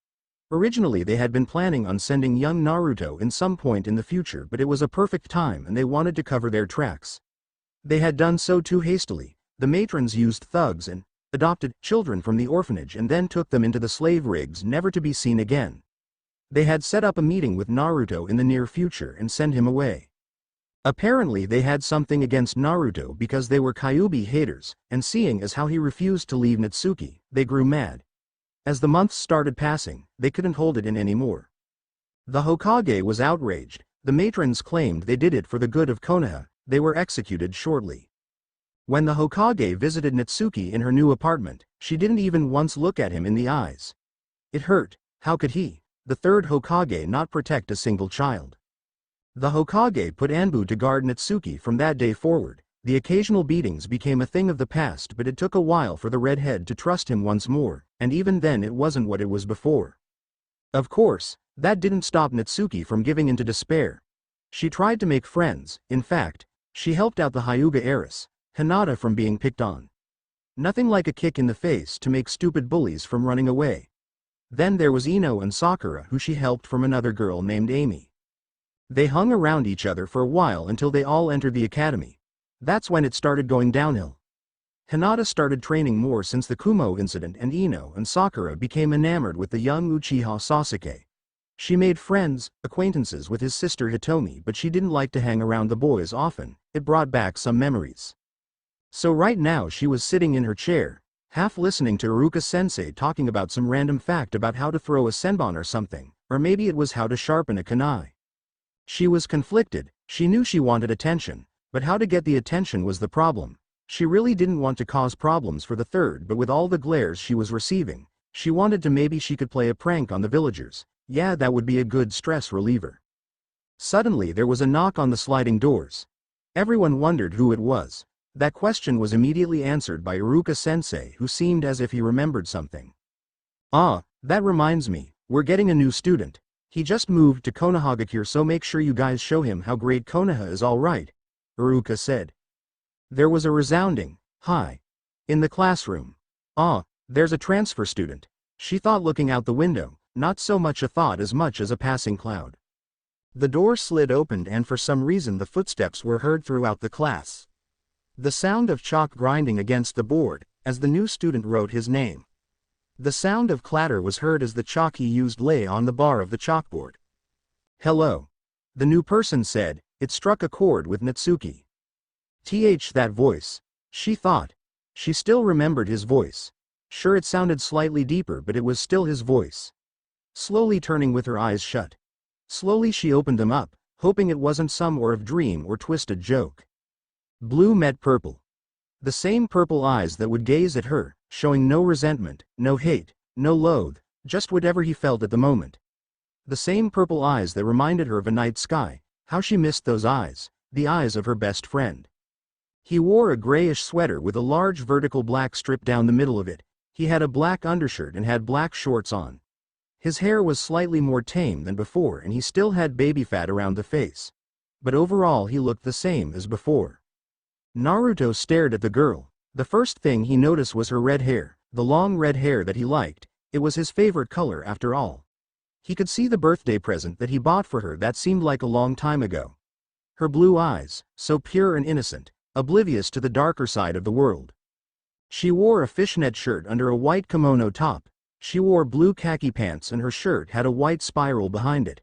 Originally they had been planning on sending young Naruto in some point in the future, but it was a perfect time and they wanted to cover their tracks. They had done so too hastily. The matrons used thugs and adopted children from the orphanage and then took them into the slave rigs never to be seen again. They had set up a meeting with Naruto in the near future and send him away. Apparently they had something against Naruto because they were Kyuubi haters, and seeing as how he refused to leave Natsuki, they grew mad. As the months started passing, they couldn't hold it in anymore. The Hokage was outraged. The matrons claimed they did it for the good of Konoha. They were executed shortly. When the Hokage visited Natsuki in her new apartment, she didn't even once look at him in the eyes. It hurt. How could he, the third Hokage, not protect a single child? The Hokage put Anbu to guard Natsuki from that day forward. The occasional beatings became a thing of the past, but it took a while for the redhead to trust him once more, and even then it wasn't what it was before. Of course, that didn't stop Natsuki from giving into despair. She tried to make friends. In fact, she helped out the Hyuga heiress, Hinata, from being picked on. Nothing like a kick in the face to make stupid bullies from running away. Then there was Ino and Sakura, who she helped from another girl named Amy. They hung around each other for a while until they all entered the academy. That's when it started going downhill. Hinata started training more since the Kumo incident, and Ino and Sakura became enamored with the young Uchiha Sasuke. She made friends, acquaintances with his sister Hitomi, but she didn't like to hang around the boys often. It brought back some memories. So right now she was sitting in her chair, half listening to Iruka-sensei talking about some random fact about how to throw a senbon or something, or maybe it was how to sharpen a kunai. She was conflicted. She knew she wanted attention, but how to get the attention was the problem. She really didn't want to cause problems for the third, but with all the glares she was receiving, she wanted to maybe she could play a prank on the villagers. Yeah, that would be a good stress reliever. Suddenly there was a knock on the sliding doors. Everyone wondered who it was. That question was immediately answered by Iruka-sensei, who seemed as if he remembered something. "Ah, that reminds me, we're getting a new student. He just moved to Konohagakure, so make sure you guys show him how great Konoha is, alright," Iruka said. There was a resounding, "Hi." In the classroom. "Ah, there's a transfer student," she thought, looking out the window, not so much a thought as much as a passing cloud. The door slid open and for some reason the footsteps were heard throughout the class. The sound of chalk grinding against the board, as the new student wrote his name. The sound of clatter was heard as the chalk he used lay on the bar of the chalkboard. "Hello," the new person said. It struck a chord with Natsuki. That voice. she thought. She still remembered his voice. Sure, it sounded slightly deeper, but it was still his voice. Slowly turning with her eyes shut. Slowly she opened them up, hoping it wasn't some sort of dream or twisted joke. Blue met purple. The same purple eyes that would gaze at her, showing no resentment, no hate, no loathe, just whatever he felt at the moment. The same purple eyes that reminded her of a night sky. How she missed those eyes, the eyes of her best friend. He wore a grayish sweater with a large vertical black strip down the middle of it. He had a black undershirt and had black shorts on. His hair was slightly more tame than before and he still had baby fat around the face. But overall he looked the same as before. Naruto stared at the girl. The first thing he noticed was her red hair, the long red hair that he liked. It was his favorite color after all. He could see the birthday present that he bought for her that seemed like a long time ago. Her blue eyes, so pure and innocent, oblivious to the darker side of the world. She wore a fishnet shirt under a white kimono top. She wore blue khaki pants and her shirt had a white spiral behind it.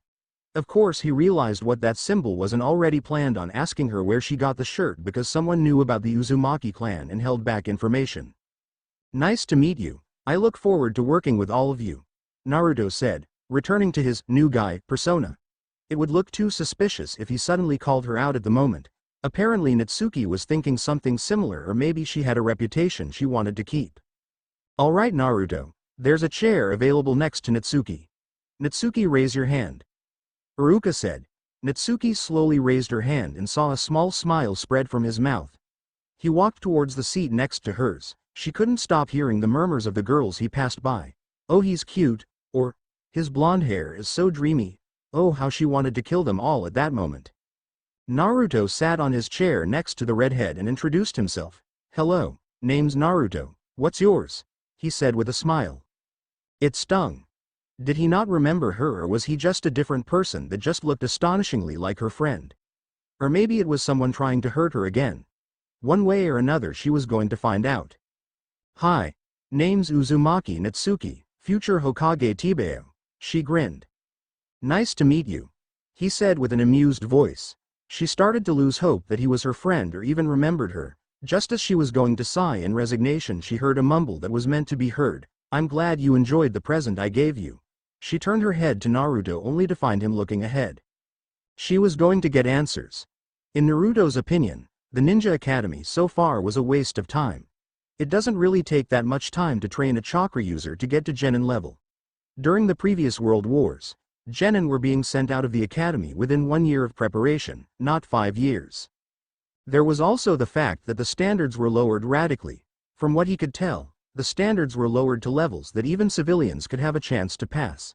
Of course he realized what that symbol was and already planned on asking her where she got the shirt because someone knew about the Uzumaki clan and held back information. "Nice to meet you. I look forward to working with all of you," Naruto said, returning to his new guy persona. It would look too suspicious if he suddenly called her out at the moment. Apparently Natsuki was thinking something similar, or maybe she had a reputation she wanted to keep. "Alright Naruto, there's a chair available next to Natsuki. Natsuki, raise your hand," Iruka said. Natsuki slowly raised her hand and saw a small smile spread from his mouth. He walked towards the seat next to hers. She couldn't stop hearing the murmurs of the girls he passed by. "Oh, he's cute," or, "His blonde hair is so dreamy." Oh, how she wanted to kill them all at that moment. Naruto sat on his chair next to the redhead and introduced himself. "Hello, name's Naruto. What's yours?" he said with a smile. It stung. Did he not remember her, or was he just a different person that just looked astonishingly like her friend? Or maybe it was someone trying to hurt her again. One way or another she was going to find out. "Hi. Name's Uzumaki Natsuki, future Hokage Tibeo," she grinned. "Nice to meet you," he said with an amused voice. She started to lose hope that he was her friend or even remembered her. Just as she was going to sigh in resignation, she heard a mumble that was meant to be heard. "I'm glad you enjoyed the present I gave you." She turned her head to Naruto only to find him looking ahead. She was going to get answers. In Naruto's opinion, the Ninja Academy so far was a waste of time. It doesn't really take that much time to train a chakra user to get to genin level. During the previous world wars, genin were being sent out of the academy within 1 year of preparation, not 5 years. There was also the fact that the standards were lowered radically. From what he could tell, the standards were lowered to levels that even civilians could have a chance to pass.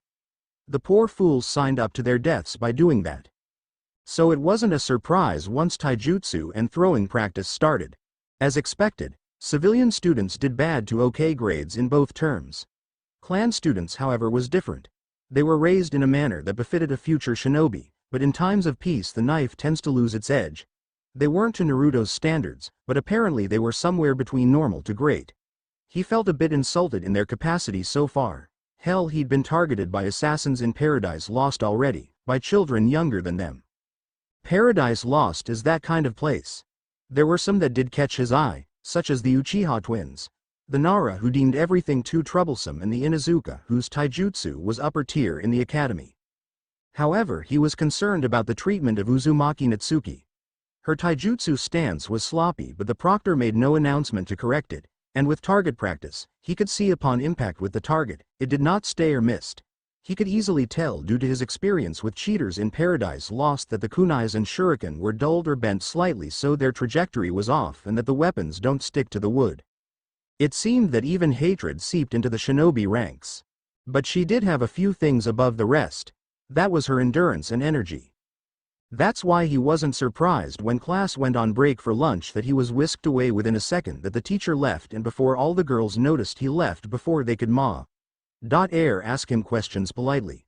The poor fools signed up to their deaths by doing that. So it wasn't a surprise once taijutsu and throwing practice started. As expected, civilian students did bad to okay grades in both terms. Clan students, however, was different. They were raised in a manner that befitted a future shinobi, but in times of peace the knife tends to lose its edge. They weren't to Naruto's standards, but apparently they were somewhere between normal to great. He felt a bit insulted in their capacity so far. Hell, he'd been targeted by assassins in Paradise Lost already, by children younger than them. Paradise Lost is that kind of place. There were some that did catch his eye, such as the Uchiha twins, the Nara who deemed everything too troublesome, and the Inuzuka whose taijutsu was upper tier in the academy. However, he was concerned about the treatment of Uzumaki Natsuki. Her taijutsu stance was sloppy, but the proctor made no announcement to correct it. And with target practice, he could see upon impact with the target, it did not stay or missed. He could easily tell due to his experience with cheaters in Paradise Lost that the kunais and shuriken were dulled or bent slightly so their trajectory was off, and that the weapons don't stick to the wood. It seemed that even hatred seeped into the shinobi ranks. But she did have a few things above the rest. That was her endurance and energy. That's why he wasn't surprised when class went on break for lunch that he was whisked away within a second that the teacher left, and before all the girls noticed he left before they could ask him questions politely.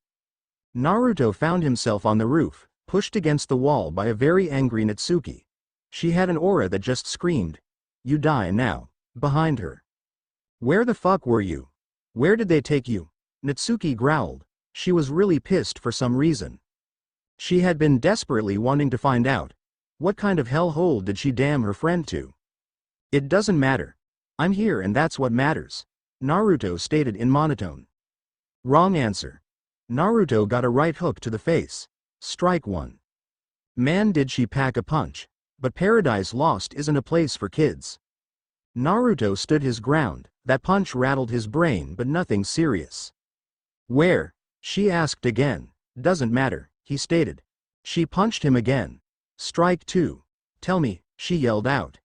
Naruto found himself on the roof, pushed against the wall by a very angry Natsuki. She had an aura that just screamed, "You die now," behind her. "Where the fuck were you? Where did they take you?" Natsuki growled. She was really pissed for some reason. She had been desperately wanting to find out. What kind of hellhole did she damn her friend to? It doesn't matter. I'm here and that's what matters, Naruto stated in monotone. Wrong answer. Naruto got a right hook to the face. Strike one. Man, did she pack a punch. But Paradise Lost isn't a place for kids. Naruto stood his ground. That punch rattled his brain, but nothing serious. Where? She asked again. Doesn't matter, he stated. She punched him again. Strike two. Tell me, she yelled out.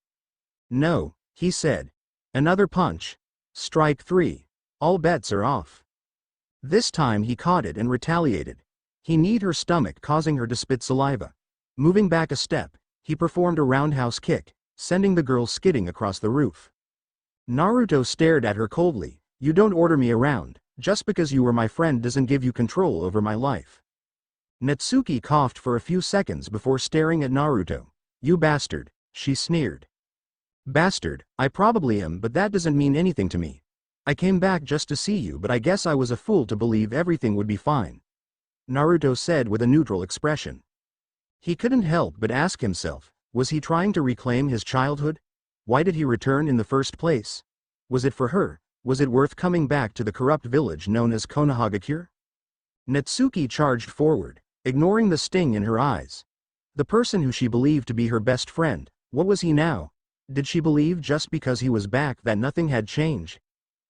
No, he said. Another punch. Strike three. All bets are off. This time he caught it and retaliated. He kneed her stomach, causing her to spit saliva. Moving back a step, he performed a roundhouse kick, sending the girl skidding across the roof. Naruto stared at her coldly. You don't order me around. Just because you were my friend doesn't give you control over my life. Natsuki coughed for a few seconds before staring at Naruto. You bastard, she sneered. Bastard, I probably am, but that doesn't mean anything to me. I came back just to see you, but I guess I was a fool to believe everything would be fine, Naruto said with a neutral expression. He couldn't help but ask himself, was he trying to reclaim his childhood? Why did he return in the first place? Was it for her? Was it worth coming back to the corrupt village known as Konoha? Natsuki charged forward, ignoring the sting in her eyes. The person who she believed to be her best friend, what was he now? Did she believe just because he was back that nothing had changed?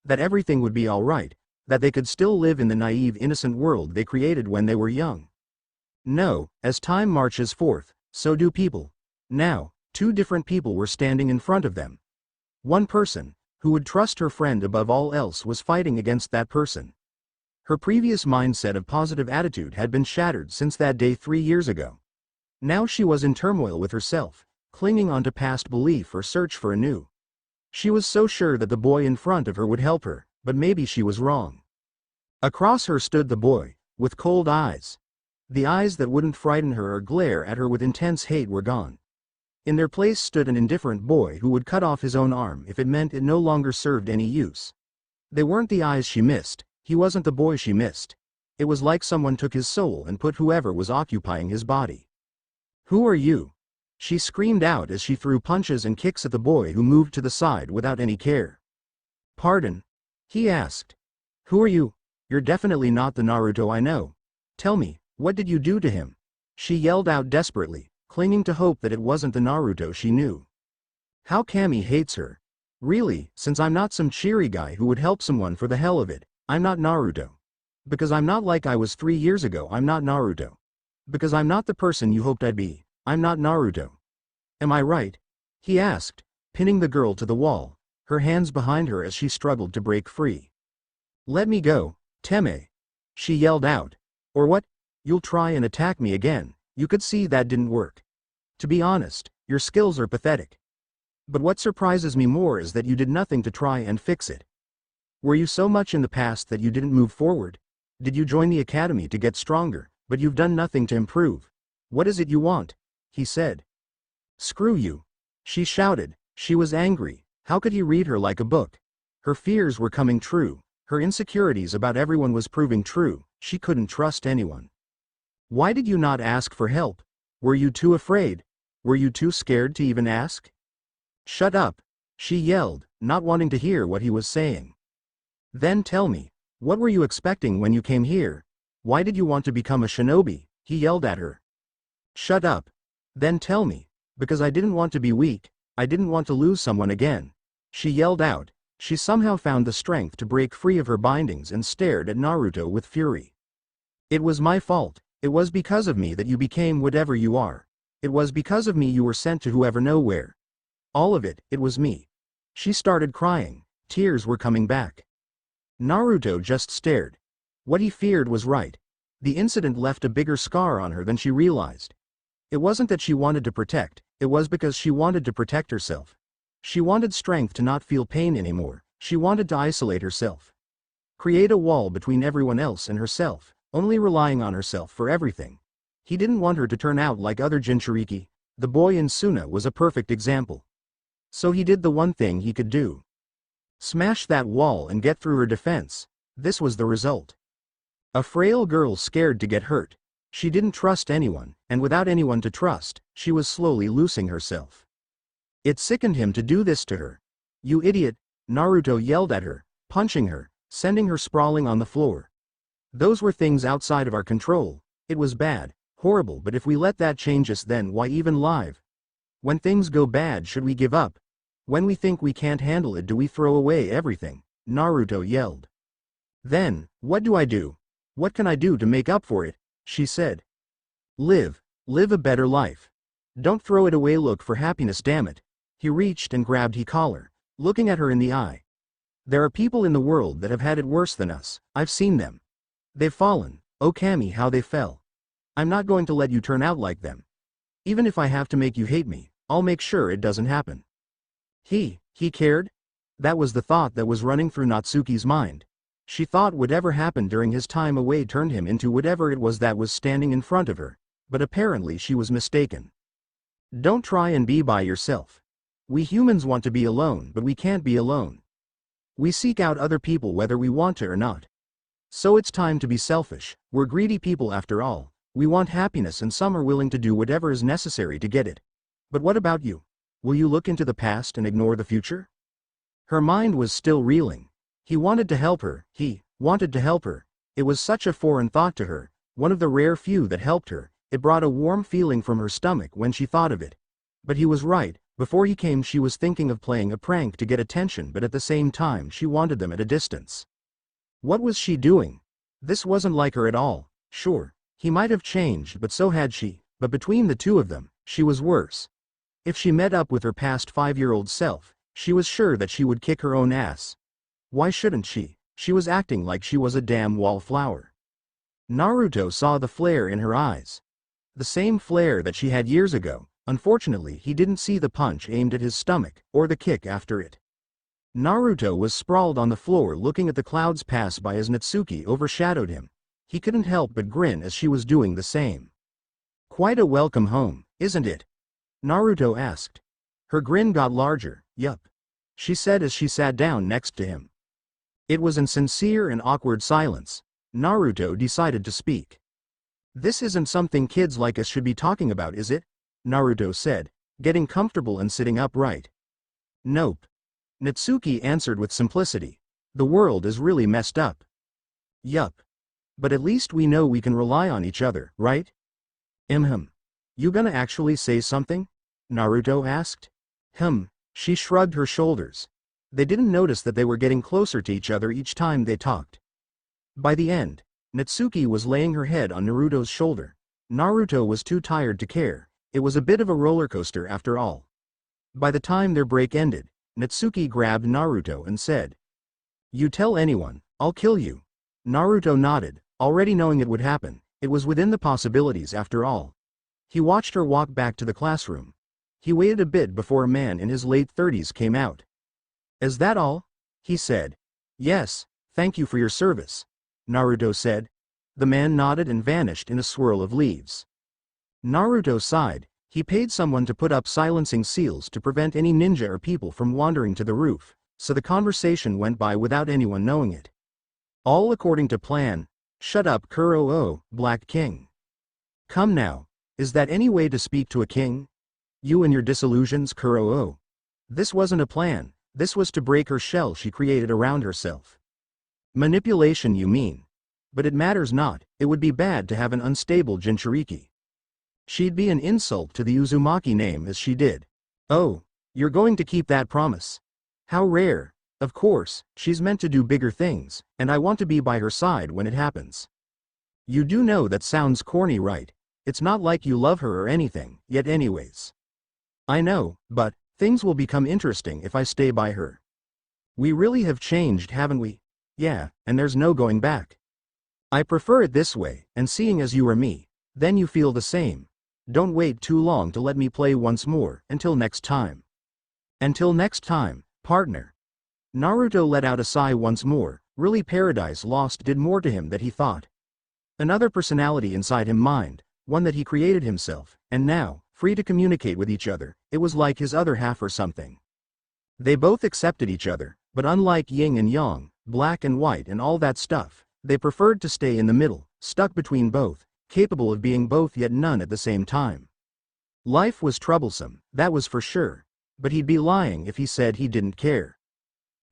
That everything would be alright? That they could still live in the naive, innocent world they created when they were young? No, as time marches forth, so do people. Now, two different people were standing in front of them. One person, who would trust her friend above all else, was fighting against that person. Her previous mindset of positive attitude had been shattered since that day 3 years ago. Now she was in turmoil with herself, clinging onto past belief or search for a new. She was so sure that the boy in front of her would help her, but maybe she was wrong. Across her stood the boy, with cold eyes. The eyes that wouldn't frighten her or glare at her with intense hate were gone. In their place stood an indifferent boy who would cut off his own arm if it meant it no longer served any use. They weren't the eyes she missed, he wasn't the boy she missed. It was like someone took his soul and put whoever was occupying his body. Who are you? She screamed out as she threw punches and kicks at the boy who moved to the side without any care. Pardon? He asked. Who are you? You're definitely not the Naruto I know. Tell me, what did you do to him? She yelled out desperately, clinging to hope that it wasn't the Naruto she knew. How Kami hates her. Really, since I'm not some cheery guy who would help someone for the hell of it, I'm not Naruto. Because I'm not like I was 3 years ago, I'm not Naruto. Because I'm not the person you hoped I'd be, I'm not Naruto. Am I right? He asked, pinning the girl to the wall, her hands behind her as she struggled to break free. Let me go, Teme. She yelled out. Or what? You'll try and attack me again. You could see that didn't work. To be honest, your skills are pathetic. But what surprises me more is that you did nothing to try and fix it. Were you so much in the past that you didn't move forward? Did you join the academy to get stronger, but you've done nothing to improve? What is it you want? He said. Screw you. She shouted. She was angry. How could he read her like a book? Her fears were coming true. Her insecurities about everyone was proving true. She couldn't trust anyone. Why did you not ask for help? Were you too afraid? Were you too scared to even ask? Shut up, she yelled, not wanting to hear what he was saying. Then tell me, what were you expecting when you came here? Why did you want to become a shinobi? He yelled at her. Shut up. Then tell me, because I didn't want to be weak, I didn't want to lose someone again. She yelled out. She somehow found the strength to break free of her bindings and stared at Naruto with fury. It was my fault. It was because of me that you became whatever you are. It was because of me you were sent to whoever nowhere. All of it, it was me. She started crying. Tears were coming back. Naruto just stared. What he feared was right. The incident left a bigger scar on her than she realized. It wasn't that she wanted to protect, it was because she wanted to protect herself. She wanted strength to not feel pain anymore. She wanted to isolate herself. Create a wall between everyone else and herself, only relying on herself for everything. He didn't want her to turn out like other jinchuriki. The boy in Suna was a perfect example. So he did the one thing he could do. Smash that wall and get through her defense. This was the result. A frail girl scared to get hurt. She didn't trust anyone, and without anyone to trust, she was slowly losing herself. It sickened him to do this to her. "You idiot," Naruto yelled at her, punching her, sending her sprawling on the floor. Those were things outside of our control. It was bad, horrible, but if we let that change us, then why even live? When things go bad, should we give up? When we think we can't handle it, do we throw away everything? Naruto yelled. "Then, what do I do? What can I do to make up for it?" she said. Live a better life. Don't throw it away, look for happiness, damn it." He reached and grabbed her collar, looking at her in the eye. "There are people in the world that have had it worse than us, I've seen them. They've fallen, oh Kami, how they fell. I'm not going to let you turn out like them. Even if I have to make you hate me, I'll make sure it doesn't happen." He cared? That was the thought that was running through Natsuki's mind. She thought whatever happened during his time away turned him into whatever it was that was standing in front of her, but apparently she was mistaken. Don't try and be by yourself. We humans want to be alone, but we can't be alone. We seek out other people whether we want to or not. So it's time to be selfish. We're greedy people after all. We want happiness, and some are willing to do whatever is necessary to get it. But what about you? Will you look into the past and ignore the future? Her mind was still reeling. He wanted to help her. He wanted to help her. It was such a foreign thought to her, one of the rare few that helped her. It brought a warm feeling from her stomach when she thought of it. But he was right. Before he came, she was thinking of playing a prank to get attention, but at the same time she wanted them at a distance. What was she doing? This wasn't like her at all. Sure, he might have changed, but so had she. But between the two of them, she was worse. If she met up with her past 5-year-old self, she was sure that she would kick her own ass. Why shouldn't she? She was acting like she was a damn wallflower. Naruto saw the flare in her eyes. The same flare that she had years ago. Unfortunately, he didn't see the punch aimed at his stomach, or the kick after it. Naruto was sprawled on the floor looking at the clouds pass by as Natsuki overshadowed him. He couldn't help but grin as she was doing the same. "Quite a welcome home, isn't it?" Naruto asked. Her grin got larger. "Yup," she said as she sat down next to him. It was in sincere and awkward silence. Naruto decided to speak. "This isn't something kids like us should be talking about, is it?" Naruto said, getting comfortable and sitting upright. "Nope," Natsuki answered with simplicity. "The world is really messed up." "Yup. But at least we know we can rely on each other, right?" You gonna actually say something?" Naruto asked. She shrugged her shoulders. They didn't notice that they were getting closer to each other each time they talked. By the end, Natsuki was laying her head on Naruto's shoulder. Naruto was too tired to care. It was a bit of a roller coaster after all. By the time their break ended, Natsuki grabbed Naruto and said, "You tell anyone, I'll kill you." Naruto nodded, already knowing it would happen. It was within the possibilities after all. He watched her walk back to the classroom. He waited a bit before a man in his late 30s came out. "Is that all?" he said. "Yes, thank you for your service," Naruto said. The man nodded and vanished in a swirl of leaves. Naruto sighed. He paid someone to put up silencing seals to prevent any ninja or people from wandering to the roof, so the conversation went by without anyone knowing it. All according to plan. "Shut up, Kuro-o, Black King. Come now, is that any way to speak to a king? You and your disillusions, Kuro-o." This wasn't a plan, this was to break her shell she created around herself. "Manipulation, you mean? But it matters not, it would be bad to have an unstable jinchuriki. She'd be an insult to the Uzumaki name as she did." "Oh, you're going to keep that promise? How rare. Of course, she's meant to do bigger things, and I want to be by her side when it happens." "You do know that sounds corny, right? It's not like you love her or anything, yet anyways." "I know, but things will become interesting if I stay by her. We really have changed, haven't we? Yeah, and there's no going back. I prefer it this way, and seeing as you are me, then you feel the same. Don't wait too long to let me play once more. Until next time." "Until next time, partner." Naruto let out a sigh once more. Really, Paradise Lost did more to him than he thought. Another personality inside him mind, one that he created himself, and now, free to communicate with each other, it was like his other half or something. They both accepted each other, but unlike yin and yang, black and white and all that stuff, they preferred to stay in the middle, stuck between both, capable of being both yet none at the same time. Life was troublesome, that was for sure. But he'd be lying if he said he didn't care.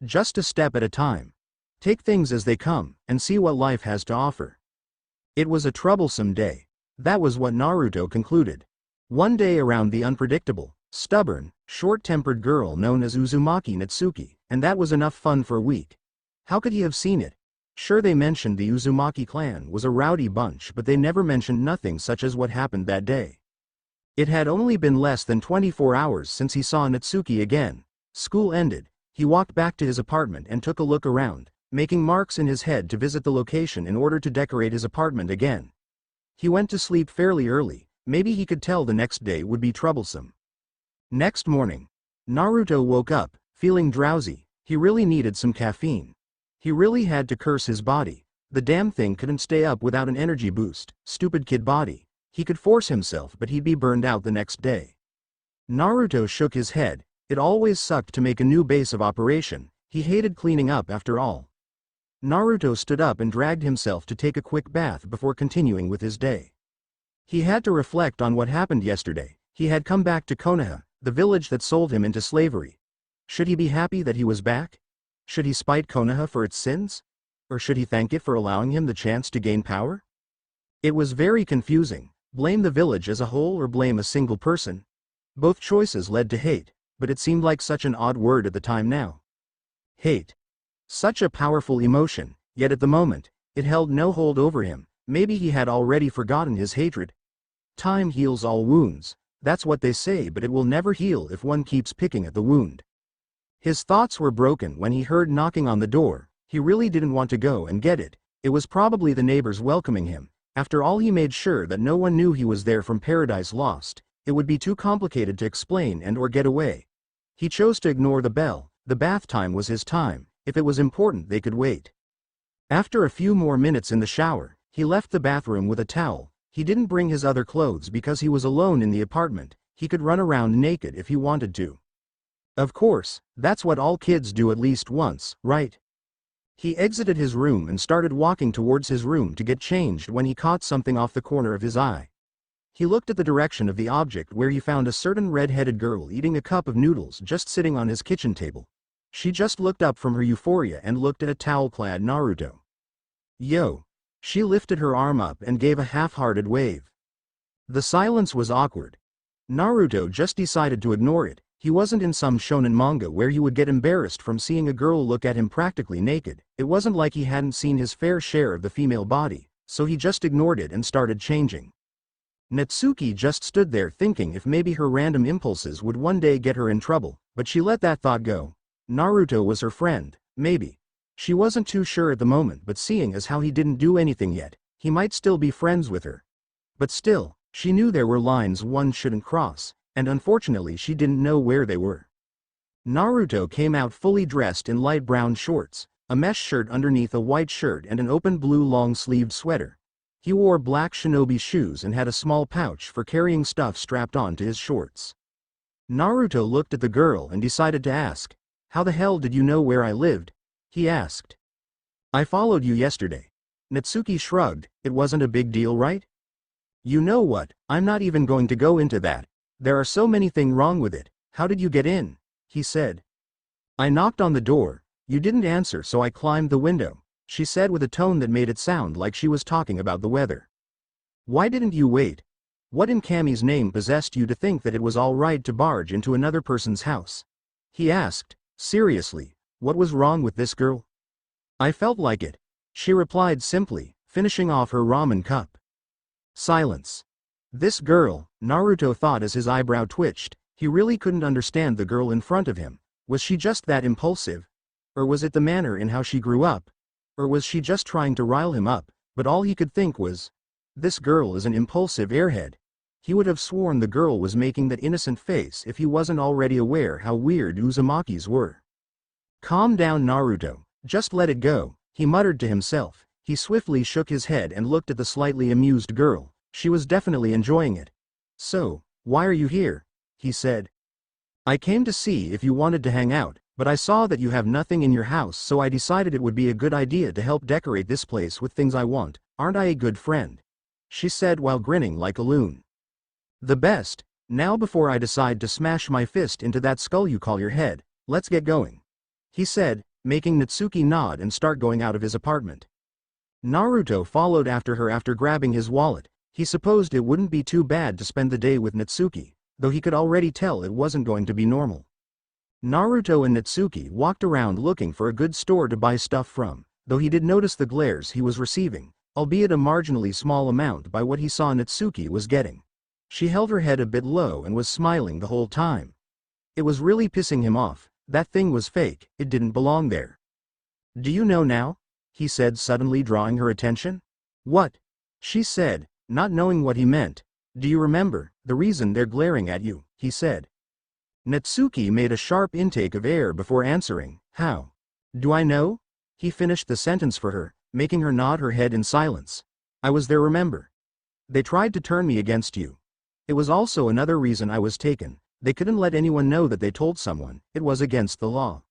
Just a step at a time. Take things as they come, and see what life has to offer. It was a troublesome day. That was what Naruto concluded. One day around the unpredictable, stubborn, short-tempered girl known as Uzumaki Natsuki, and that was enough fun for a week. How could he have seen it? Sure, they mentioned the Uzumaki clan was a rowdy bunch, but they never mentioned nothing such as what happened that day. It had only been less than 24 hours since he saw Natsuki again. School ended, he walked back to his apartment and took a look around, making marks in his head to visit the location in order to decorate his apartment again. He went to sleep fairly early, maybe he could tell the next day would be troublesome. Next morning, Naruto woke up, feeling drowsy. He really needed some caffeine. He really had to curse his body. The damn thing couldn't stay up without an energy boost, stupid kid body. He could force himself, but he'd be burned out the next day. Naruto shook his head. It always sucked to make a new base of operation. He hated cleaning up after all. Naruto stood up and dragged himself to take a quick bath before continuing with his day. He had to reflect on what happened yesterday. He had come back to Konoha, the village that sold him into slavery. Should he be happy that he was back? Should he spite Konoha for its sins? Or should he thank it for allowing him the chance to gain power? It was very confusing. Blame the village as a whole or blame a single person? Both choices led to hate, but it seemed like such an odd word at the time now. Hate. Such a powerful emotion, yet at the moment, it held no hold over him. Maybe he had already forgotten his hatred. Time heals all wounds, that's what they say, but it will never heal if one keeps picking at the wound. His thoughts were broken when he heard knocking on the door. He really didn't want to go and get it. It was probably the neighbors welcoming him. After all, he made sure that no one knew he was there from Paradise Lost. It would be too complicated to explain and or get away. He chose to ignore the bell. The bath time was his time. If it was important, they could wait. After a few more minutes in the shower, he left the bathroom with a towel. He didn't bring his other clothes because he was alone in the apartment. He could run around naked if he wanted to. Of course, that's what all kids do at least once, right? He exited his room and started walking towards his room to get changed when he caught something off the corner of his eye. He looked at the direction of the object where he found a certain red-headed girl eating a cup of noodles just sitting on his kitchen table. She just looked up from her euphoria and looked at a towel-clad Naruto. Yo! She lifted her arm up and gave a half-hearted wave. The silence was awkward. Naruto just decided to ignore it. He wasn't in some shonen manga where he would get embarrassed from seeing a girl look at him practically naked. It wasn't like he hadn't seen his fair share of the female body, so he just ignored it and started changing. Natsuki just stood there thinking if maybe her random impulses would one day get her in trouble, but she let that thought go. Naruto was her friend, maybe. She wasn't too sure at the moment, but seeing as how he didn't do anything yet, he might still be friends with her. But still, she knew there were lines one shouldn't cross, and unfortunately she didn't know where they were. Naruto came out fully dressed in light brown shorts, a mesh shirt underneath a white shirt and an open blue long-sleeved sweater. He wore black shinobi shoes and had a small pouch for carrying stuff strapped on to his shorts. Naruto looked at the girl and decided to ask, "How the hell did you know where I lived?" he asked. "I followed you yesterday." Natsuki shrugged. "It wasn't a big deal, right?" "You know what, I'm not even going to go into that. There are so many things wrong with it. How did you get in?" he said. "I knocked on the door. You didn't answer, so I climbed the window," she said with a tone that made it sound like she was talking about the weather. "Why didn't you wait? What in Kami's name possessed you to think that it was all right to barge into another person's house?" he asked. Seriously, what was wrong with this girl? "I felt like it," she replied simply, finishing off her ramen cup. Silence. This girl, Naruto thought as his eyebrow twitched. He really couldn't understand the girl in front of him. Was she just that impulsive? Or was it the manner in how she grew up? Or was she just trying to rile him up? But all he could think was, this girl is an impulsive airhead. He would have sworn the girl was making that innocent face if he wasn't already aware how weird Uzumaki's were. "Calm down, Naruto, just let it go," he muttered to himself. He swiftly shook his head and looked at the slightly amused girl. She was definitely enjoying it. "So, why are you here?" he said. "I came to see if you wanted to hang out, but I saw that you have nothing in your house, so I decided it would be a good idea to help decorate this place with things I want. Aren't I a good friend?" she said while grinning like a loon. "The best," Now before I decide to smash my fist into that skull you call your head, let's get going," he said, making Natsuki nod and start going out of his apartment. Naruto followed after her after grabbing his wallet. He supposed it wouldn't be too bad to spend the day with Natsuki, though he could already tell it wasn't going to be normal. Naruto and Natsuki walked around looking for a good store to buy stuff from, though he did notice the glares he was receiving, albeit a marginally small amount by what he saw Natsuki was getting. She held her head a bit low and was smiling the whole time. It was really pissing him off. That thing was fake, it didn't belong there. "Do you know now?" he said, suddenly drawing her attention. "What?" she said, not knowing what he meant. "Do you remember the reason they're glaring at you?" he said. Natsuki made a sharp intake of air before answering. "How do I know?" He finished the sentence for her, making her nod her head in silence. "I was there, remember? They tried to turn me against you. It was also another reason I was taken. They couldn't let anyone know that they told someone. It was against the law."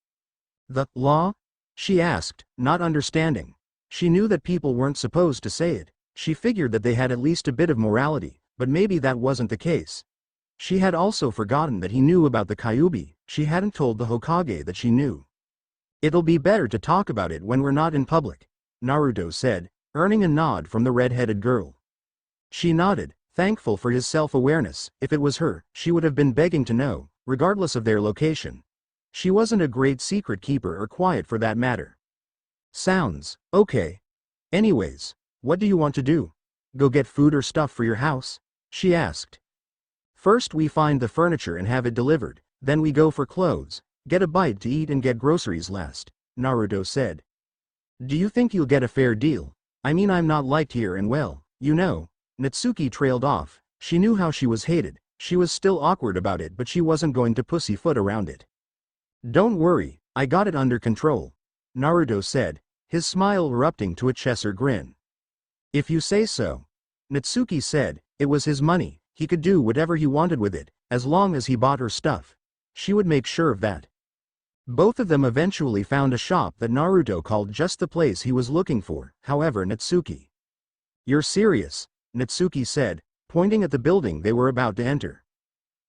"The law?" she asked, not understanding. She knew that people weren't supposed to say it. She figured that they had at least a bit of morality, but maybe that wasn't the case. She had also forgotten that he knew about the Kyuubi. She hadn't told the Hokage that she knew. "It'll be better to talk about it when we're not in public," Naruto said, earning a nod from the red-headed girl. She nodded, thankful for his self-awareness. If it was her, she would have been begging to know, regardless of their location. She wasn't a great secret keeper or quiet for that matter. "Sounds okay. Anyways, what do you want to do? Go get food or stuff for your house?" she asked. "First we find the furniture and have it delivered, then we go for clothes, get a bite to eat and get groceries last," Naruto said. "Do you think you'll get a fair deal? I mean, I'm not liked here and well, you know." Natsuki trailed off. She knew how she was hated. She was still awkward about it, but she wasn't going to pussyfoot around it. "Don't worry, I got it under control," Naruto said, his smile erupting to a Cheshire grin. "If you say so," Natsuki said. It was his money. He could do whatever he wanted with it, as long as he bought her stuff. She would make sure of that. Both of them eventually found a shop that Naruto called just the place he was looking for. However, Natsuki. "You're serious?" Natsuki said, pointing at the building they were about to enter.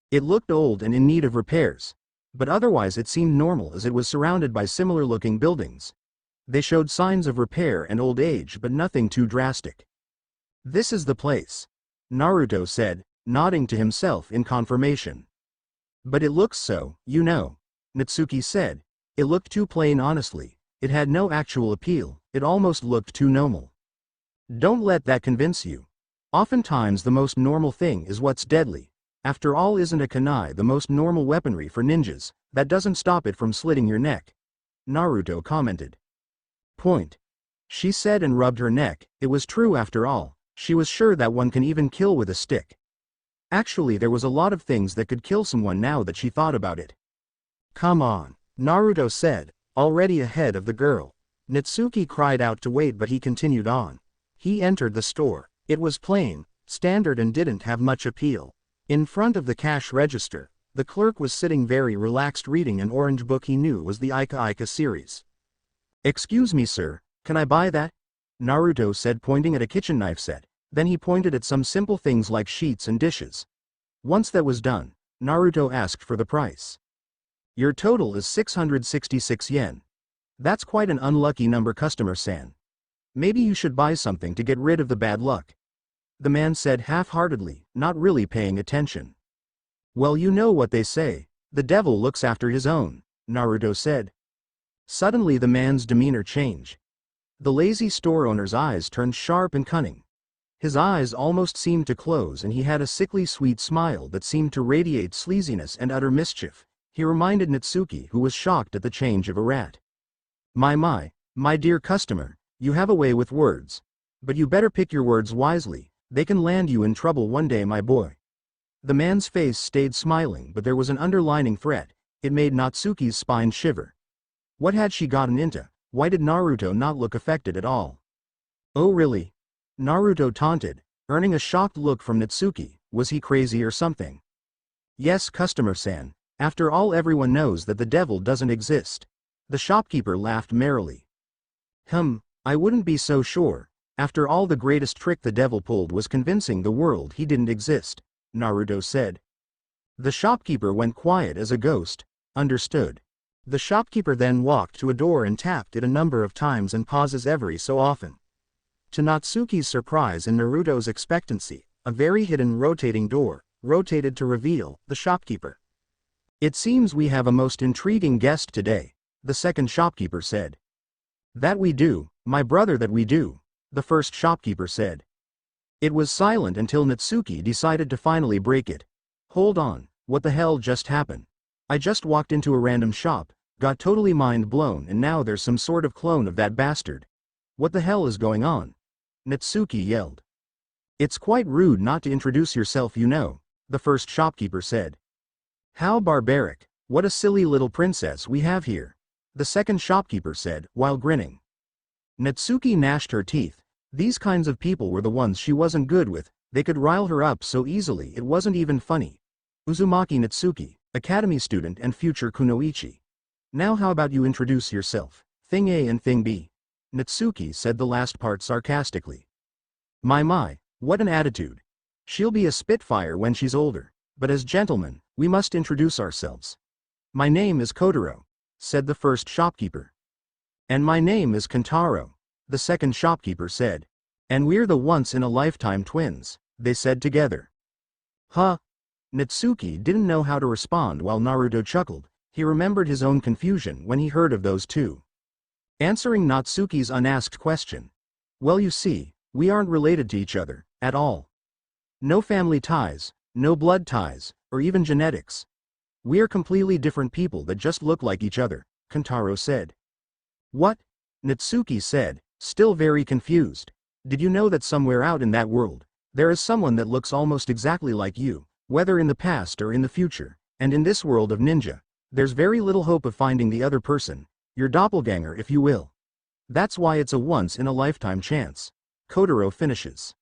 It looked old and in need of repairs, but otherwise it seemed normal as it was surrounded by similar-looking buildings. They showed signs of repair and old age, but nothing too drastic. "This is the place," Naruto said, nodding to himself in confirmation. "But it looks so, you know," Natsuki said. It looked too plain, honestly. It had no actual appeal. It almost looked too normal. "Don't let that convince you. Oftentimes the most normal thing is what's deadly. After all, isn't a kunai the most normal weaponry for ninjas? That doesn't stop it from slitting your neck," Naruto commented. "Point," she said and rubbed her neck. It was true after all. She was sure that one can even kill with a stick. Actually, there was a lot of things that could kill someone now that she thought about it. "Come on," Naruto said, already ahead of the girl. Natsuki cried out to wait, but he continued on. He entered the store. It was plain, standard, and didn't have much appeal. In front of the cash register, the clerk was sitting very relaxed reading an orange book he knew was the Ika Ika series. "Excuse me, sir, can I buy that?" Naruto said, pointing at a kitchen knife set. Then he pointed at some simple things like sheets and dishes. Once that was done, Naruto asked for the price. "Your total is 666 yen. That's quite an unlucky number, customer-san. Maybe you should buy something to get rid of the bad luck," the man said half-heartedly, not really paying attention. "Well, you know what they say, the devil looks after his own," Naruto said. Suddenly the man's demeanor changed. The lazy store owner's eyes turned sharp and cunning. His eyes almost seemed to close, and he had a sickly sweet smile that seemed to radiate sleaziness and utter mischief. He reminded Natsuki, who was shocked at the change of a rat. My dear customer, you have a way with words. But you better pick your words wisely, they can land you in trouble one day, my boy." The man's face stayed smiling, but there was an underlining threat. It made Natsuki's spine shiver. What had she gotten into? Why did Naruto not look affected at all? "Oh really?" Naruto taunted, earning a shocked look from Natsuki. Was he crazy or something? "Yes, customer-san. After all, everyone knows that the devil doesn't exist." The shopkeeper laughed merrily. I wouldn't be so sure. After all, the greatest trick the devil pulled was convincing the world he didn't exist," Naruto said. The shopkeeper went quiet as a ghost. Understood. The shopkeeper then walked to a door and tapped it a number of times and pauses every so often. To Natsuki's surprise and Naruto's expectancy, a very hidden rotating door rotated to reveal the shopkeeper. "It seems we have a most intriguing guest today," the second shopkeeper said. "That we do, my brother, that we do," the first shopkeeper said. It was silent until Natsuki decided to finally break it. "Hold on, what the hell just happened? I just walked into a random shop, got totally mind blown, and now there's some sort of clone of that bastard. What the hell is going on?" Natsuki yelled. "It's quite rude not to introduce yourself, you know," the first shopkeeper said. "How barbaric, what a silly little princess we have here," the second shopkeeper said, while grinning. Natsuki gnashed her teeth. These kinds of people were the ones she wasn't good with, they could rile her up so easily it wasn't even funny. Uzumaki Natsuki, academy student and future kunoichi. "Now how about you introduce yourself, thing A and thing B?" Natsuki said the last part sarcastically. My, what an attitude. She'll be a spitfire when she's older, but as gentlemen, we must introduce ourselves. "My name is Kotaro," said the first shopkeeper. "And my name is Kentaro," the second shopkeeper said. "And we're the once-in-a-lifetime twins," they said together. "Huh?" Natsuki didn't know how to respond while Naruto chuckled. He remembered his own confusion when he heard of those two. Answering Natsuki's unasked question. "Well, you see, we aren't related to each other, at all. No family ties, no blood ties, or even genetics. We're completely different people that just look like each other," Kentaro said. "What?" Natsuki said, still very confused. "Did you know that somewhere out in that world, there is someone that looks almost exactly like you, whether in the past or in the future, and in this world of ninja, there's very little hope of finding the other person, your doppelganger if you will. That's why it's a once-in-a-lifetime chance," Kotaro finishes.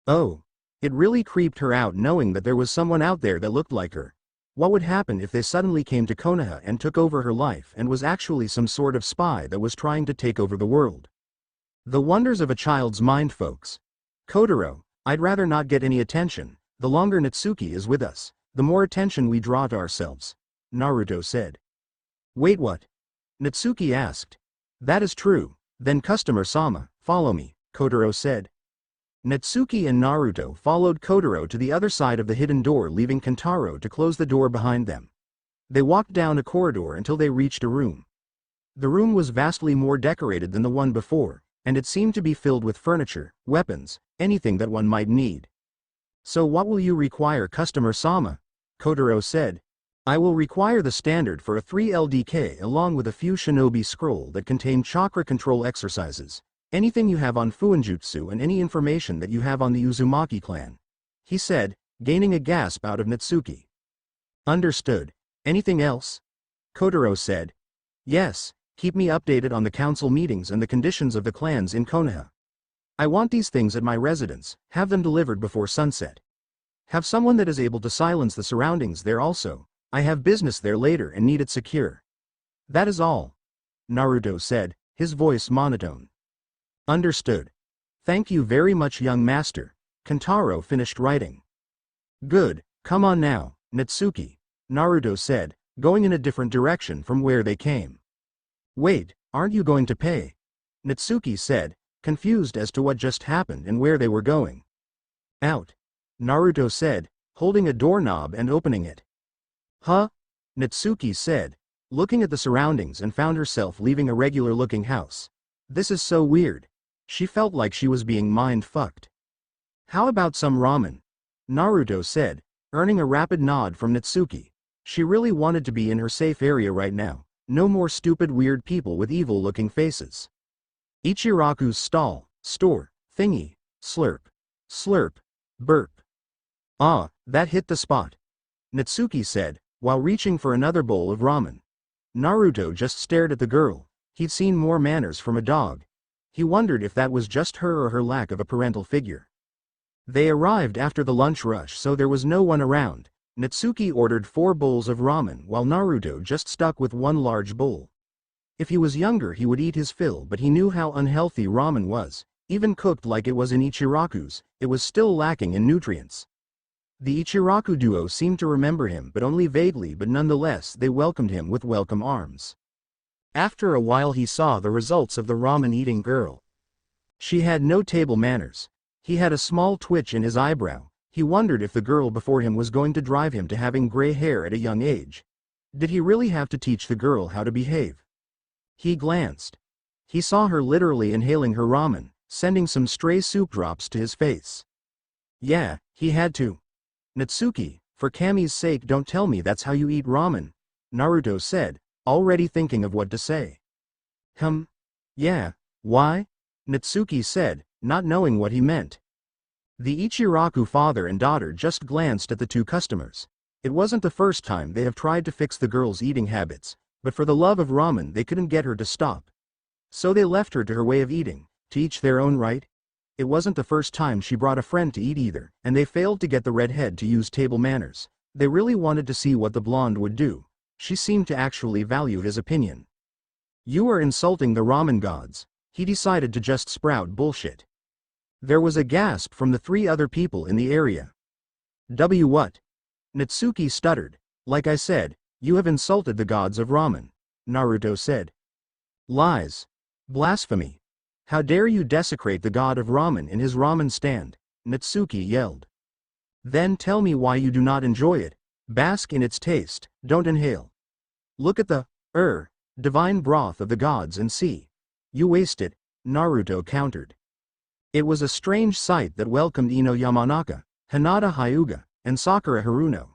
Oh. It really creeped her out knowing that there was someone out there that looked like her. What would happen if they suddenly came to Konoha and took over her life and was actually some sort of spy that was trying to take over the world? The wonders of a child's mind, folks. "Kotaro, I'd rather not get any attention. The longer Natsuki is with us, the more attention we draw to ourselves," Naruto said. "Wait, what?" Natsuki asked. "That is true. Then customer-sama, follow me," Kotaro said. Natsuki and Naruto followed Kotaro to the other side of the hidden door, leaving Kentaro to close the door behind them. They walked down a corridor until they reached a room. The room was vastly more decorated than the one before, and it seemed to be filled with furniture, weapons, anything that one might need. "So what will you require, customer-sama?" Kotaro said. "I will require the standard for a 3 LDK along with a few shinobi scroll that contain chakra control exercises. Anything you have on Fuinjutsu and any information that you have on the Uzumaki clan," he said, gaining a gasp out of Natsuki. "Understood. Anything else?" Kotaro said. "Yes, keep me updated on the council meetings and the conditions of the clans in Konoha. I want these things at my residence, have them delivered before sunset. Have someone that is able to silence the surroundings there also. I have business there later and need it secure. That is all," Naruto said, his voice monotone. "Understood. Thank you very much, young master," Kentaro finished writing. "Good, come on now, Natsuki," Naruto said, going in a different direction from where they came. "Wait, aren't you going to pay?" Natsuki said, confused as to what just happened and where they were going. "Out," Naruto said, holding a doorknob and opening it. "Huh?" Natsuki said, looking at the surroundings, and found herself leaving a regular-looking house. This is so weird. She felt like she was being mind-fucked. "How about some ramen?" Naruto said, earning a rapid nod from Natsuki. She really wanted to be in her safe area right now. No more stupid weird people with evil-looking faces. Ichiraku's stall, store, thingy, slurp, slurp, burp. "Ah, that hit the spot," Natsuki said, while reaching for another bowl of ramen. Naruto just stared at the girl. He'd seen more manners from a dog. He wondered if that was just her or her lack of a parental figure. They arrived after the lunch rush, so there was no one around. Natsuki ordered 4 bowls of ramen while Naruto just stuck with 1 large bowl. If he was younger he would eat his fill, but he knew how unhealthy ramen was. Even cooked like it was in Ichiraku's, it was still lacking in nutrients. The Ichiraku duo seemed to remember him but only vaguely, but nonetheless they welcomed him with welcome arms. After a while he saw the results of the ramen-eating girl. She had no table manners. He had a small twitch in his eyebrow. He wondered if the girl before him was going to drive him to having gray hair at a young age. Did he really have to teach the girl how to behave? He glanced. He saw her literally inhaling her ramen, sending some stray soup drops to his face. Yeah, he had to. Natsuki, for Kami's sake, don't tell me that's how you eat ramen, Naruto said, already thinking of what to say. Yeah, why? Natsuki said, not knowing what he meant. The Ichiraku father and daughter just glanced at the two customers. It wasn't the first time they have tried to fix the girl's eating habits, but for the love of ramen they couldn't get her to stop. So they left her to her way of eating, to each their own right. It wasn't the first time she brought a friend to eat either, and they failed to get the redhead to use table manners. They really wanted to see what the blonde would do. She seemed to actually value his opinion. You are insulting the ramen gods. He decided to just sprout bullshit. There was a gasp from the three other people in the area. What? Natsuki stuttered. Like I said, you have insulted the gods of ramen, Naruto said. Lies. Blasphemy. How dare you desecrate the god of ramen in his ramen stand, Natsuki yelled. Then tell me why you do not enjoy it. Bask in its taste, don't inhale. Look at the, divine broth of the gods and see. You waste it, Naruto countered. It was a strange sight that welcomed Ino Yamanaka, Hinata Hyuga, and Sakura Haruno.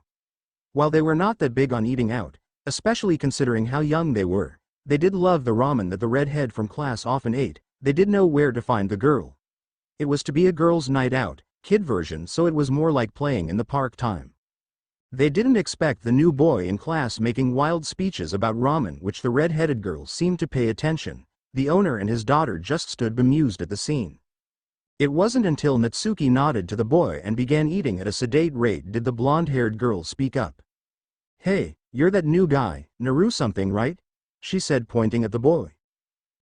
While they were not that big on eating out, especially considering how young they were, they did love the ramen that the redhead from class often ate. They did know where to find the girl. It was to be a girls' night out, kid version, so it was more like playing in the park time. They didn't expect the new boy in class making wild speeches about ramen, which the red-headed girl seemed to pay attention. The owner and his daughter just stood bemused at the scene. It wasn't until Natsuki nodded to the boy and began eating at a sedate rate did the blonde-haired girl speak up. Hey, you're that new guy, Naru something, right? She said, pointing at the boy.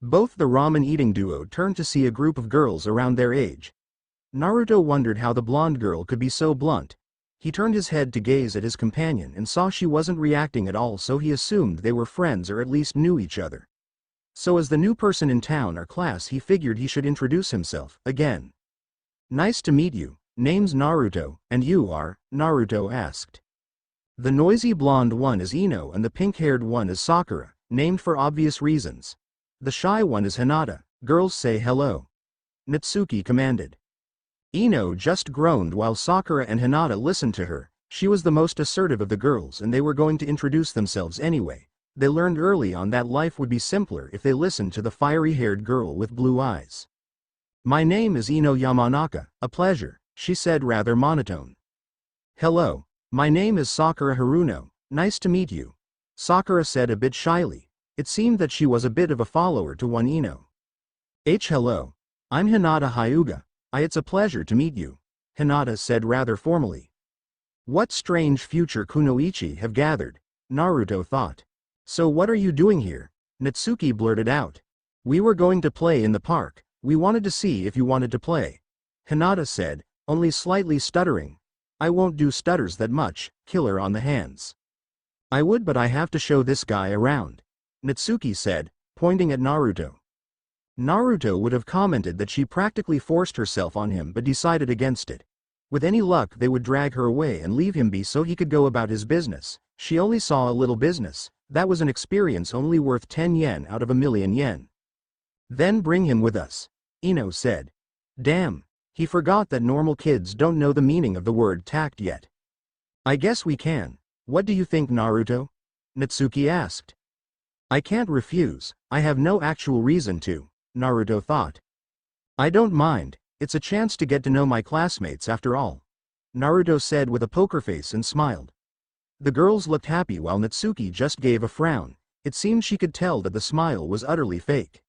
Both the ramen-eating duo turned to see a group of girls around their age. Naruto wondered how the blonde girl could be so blunt. He turned his head to gaze at his companion and saw she wasn't reacting at all, so he assumed they were friends or at least knew each other. So as the new person in town or class, he figured he should introduce himself, again. Nice to meet you, name's Naruto, and you are? Naruto asked. The noisy blonde one is Ino and the pink-haired one is Sakura, named for obvious reasons. The shy one is Hinata. Girls say hello, Natsuki commanded. Ino just groaned while Sakura and Hinata listened to her. She was the most assertive of the girls and they were going to introduce themselves anyway. They learned early on that life would be simpler if they listened to the fiery-haired girl with blue eyes. My name is Ino Yamanaka, a pleasure, she said rather monotone. Hello, my name is Sakura Haruno, nice to meet you, Sakura said a bit shyly. It seemed that she was a bit of a follower to one Ino. Hello, I'm Hinata Hyuga. It's a pleasure to meet you, Hinata said rather formally. What strange future kunoichi have gathered, Naruto thought. So what are you doing here? Natsuki blurted out. We were going to play in the park. We wanted to see if you wanted to play, Hinata said, only slightly stuttering. I won't do stutters that much, killer on the hands. I would, but I have to show this guy around, Natsuki said, pointing at Naruto. Naruto would have commented that she practically forced herself on him but decided against it. With any luck they would drag her away and leave him be so he could go about his business. She only saw a little business. That was an experience only worth 10 yen out of 1,000,000 yen. Then bring him with us, Ino said. Damn, he forgot that normal kids don't know the meaning of the word tact yet. I guess we can. What do you think, Naruto? Natsuki asked. I can't refuse. I have no actual reason to, Naruto thought. I don't mind. It's a chance to get to know my classmates after all, Naruto said with a poker face and smiled. The girls looked happy while Natsuki just gave a frown. It seemed she could tell that the smile was utterly fake.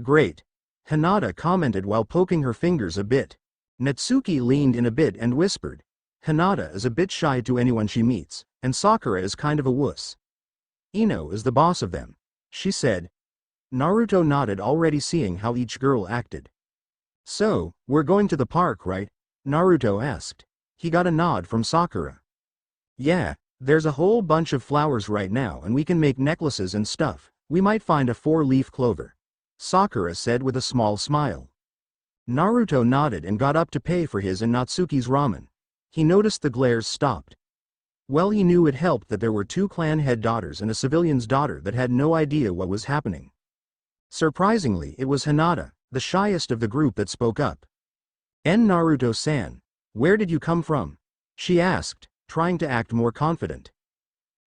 Great, Hinata commented while poking her fingers a bit. Natsuki leaned in a bit and whispered, Hinata is a bit shy to anyone she meets, and Sakura is kind of a wuss. Ino is the boss of them, she said. Naruto nodded, already seeing how each girl acted. So, we're going to the park, right? Naruto asked. He got a nod from Sakura. Yeah, there's a whole bunch of flowers right now and we can make necklaces and stuff. We might find a 4-leaf clover. Sakura said with a small smile. Naruto nodded and got up to pay for his and Natsuki's ramen. He noticed the glares stopped. Well, he knew it helped that there were 2 clan head daughters and a civilian's daughter that had no idea what was happening. Surprisingly, it was Hinata, the shyest of the group, that spoke up. Naruto-san, where did you come from? She asked, trying to act more confident.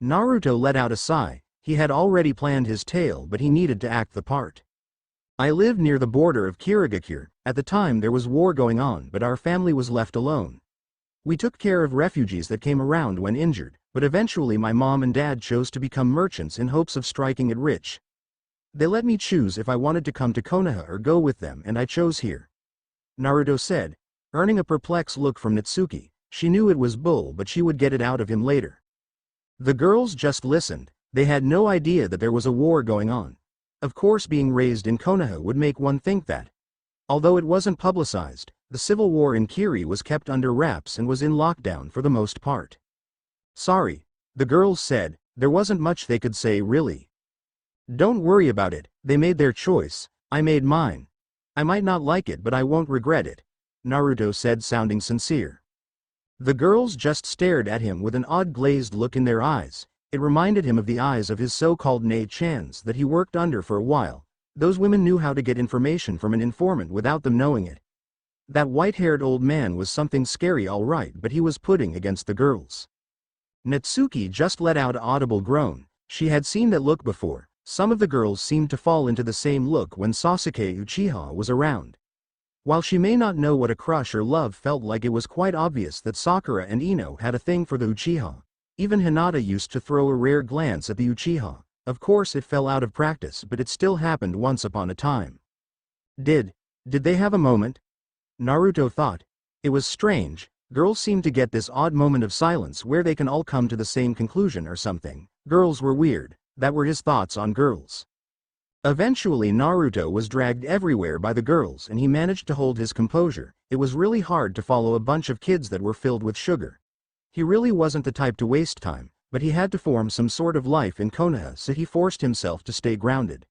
Naruto let out a sigh. He had already planned his tale, but he needed to act the part. I lived near the border of Kirigakure. At the time there was war going on, but our family was left alone. We took care of refugees that came around when injured, but eventually my mom and dad chose to become merchants in hopes of striking it rich. They let me choose if I wanted to come to Konoha or go with them, and I chose here. Naruto said, earning a perplexed look from Natsuki. She knew it was bull, but she would get it out of him later. The girls just listened. They had no idea that there was a war going on. Of course, being raised in Konoha would make one think that. Although it wasn't publicized, the civil war in Kiri was kept under wraps and was in lockdown for the most part. Sorry, the girls said. There wasn't much they could say, really. Don't worry about it, they made their choice, I made mine. I might not like it, but I won't regret it, Naruto said, sounding sincere. The girls just stared at him with an odd glazed look in their eyes. It reminded him of the eyes of his so-called Nei-chans that he worked under for a while. Those women knew how to get information from an informant without them knowing it. That white-haired old man was something scary, all right, but he was pudding against the girls. Natsuki just let out an audible groan. She had seen that look before. Some of the girls seemed to fall into the same look when Sasuke Uchiha was around. While she may not know what a crush or love felt like, it was quite obvious that Sakura and Ino had a thing for the Uchiha. Even Hinata used to throw a rare glance at the Uchiha. Of course it fell out of practice, but it still happened once upon a time. Did they have a moment? Naruto thought. It was strange. Girls seem to get this odd moment of silence where they can all come to the same conclusion or something. Girls were weird. That were his thoughts on girls. Eventually Naruto was dragged everywhere by the girls and he managed to hold his composure. It was really hard to follow a bunch of kids that were filled with sugar. He really wasn't the type to waste time, but he had to form some sort of life in Konoha, so he forced himself to stay grounded.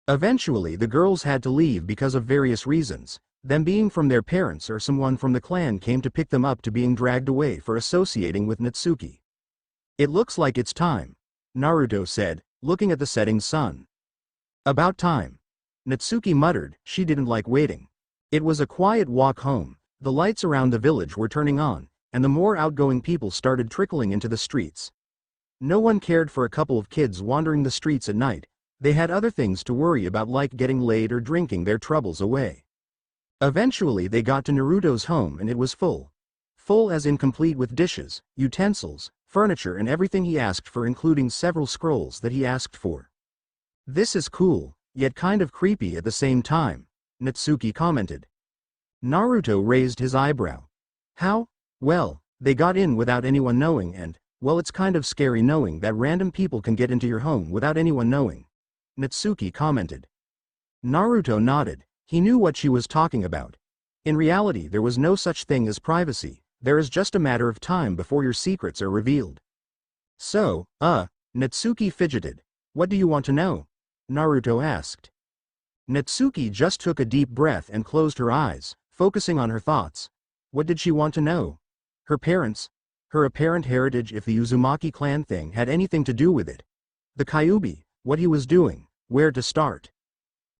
Eventually the girls had to leave because of various reasons. Them being from their parents or someone from the clan came to pick them up, to being dragged away for associating with Natsuki. It looks like it's time, Naruto said, looking at the setting sun. About time, Natsuki muttered. She didn't like waiting. It was a quiet walk home. The lights around the village were turning on, and the more outgoing people started trickling into the streets. No one cared for a couple of kids wandering the streets at night. They had other things to worry about, like getting laid or drinking their troubles away. Eventually they got to Naruto's home and it was full. Full as in complete, with dishes, utensils, furniture and everything he asked for, including several scrolls that he asked for. This is cool, yet kind of creepy at the same time, Natsuki commented. Naruto raised his eyebrow. How? Well, they got in without anyone knowing, and, well, it's kind of scary knowing that random people can get into your home without anyone knowing, Natsuki commented. Naruto nodded. He knew what she was talking about. In reality, there was no such thing as privacy. There is just a matter of time before your secrets are revealed. So, Natsuki fidgeted. What do you want to know? Naruto asked. Natsuki just took a deep breath and closed her eyes, focusing on her thoughts. What did she want to know? Her parents? Her apparent heritage, if the Uzumaki clan thing had anything to do with it. The Kyuubi, what he was doing, where to start.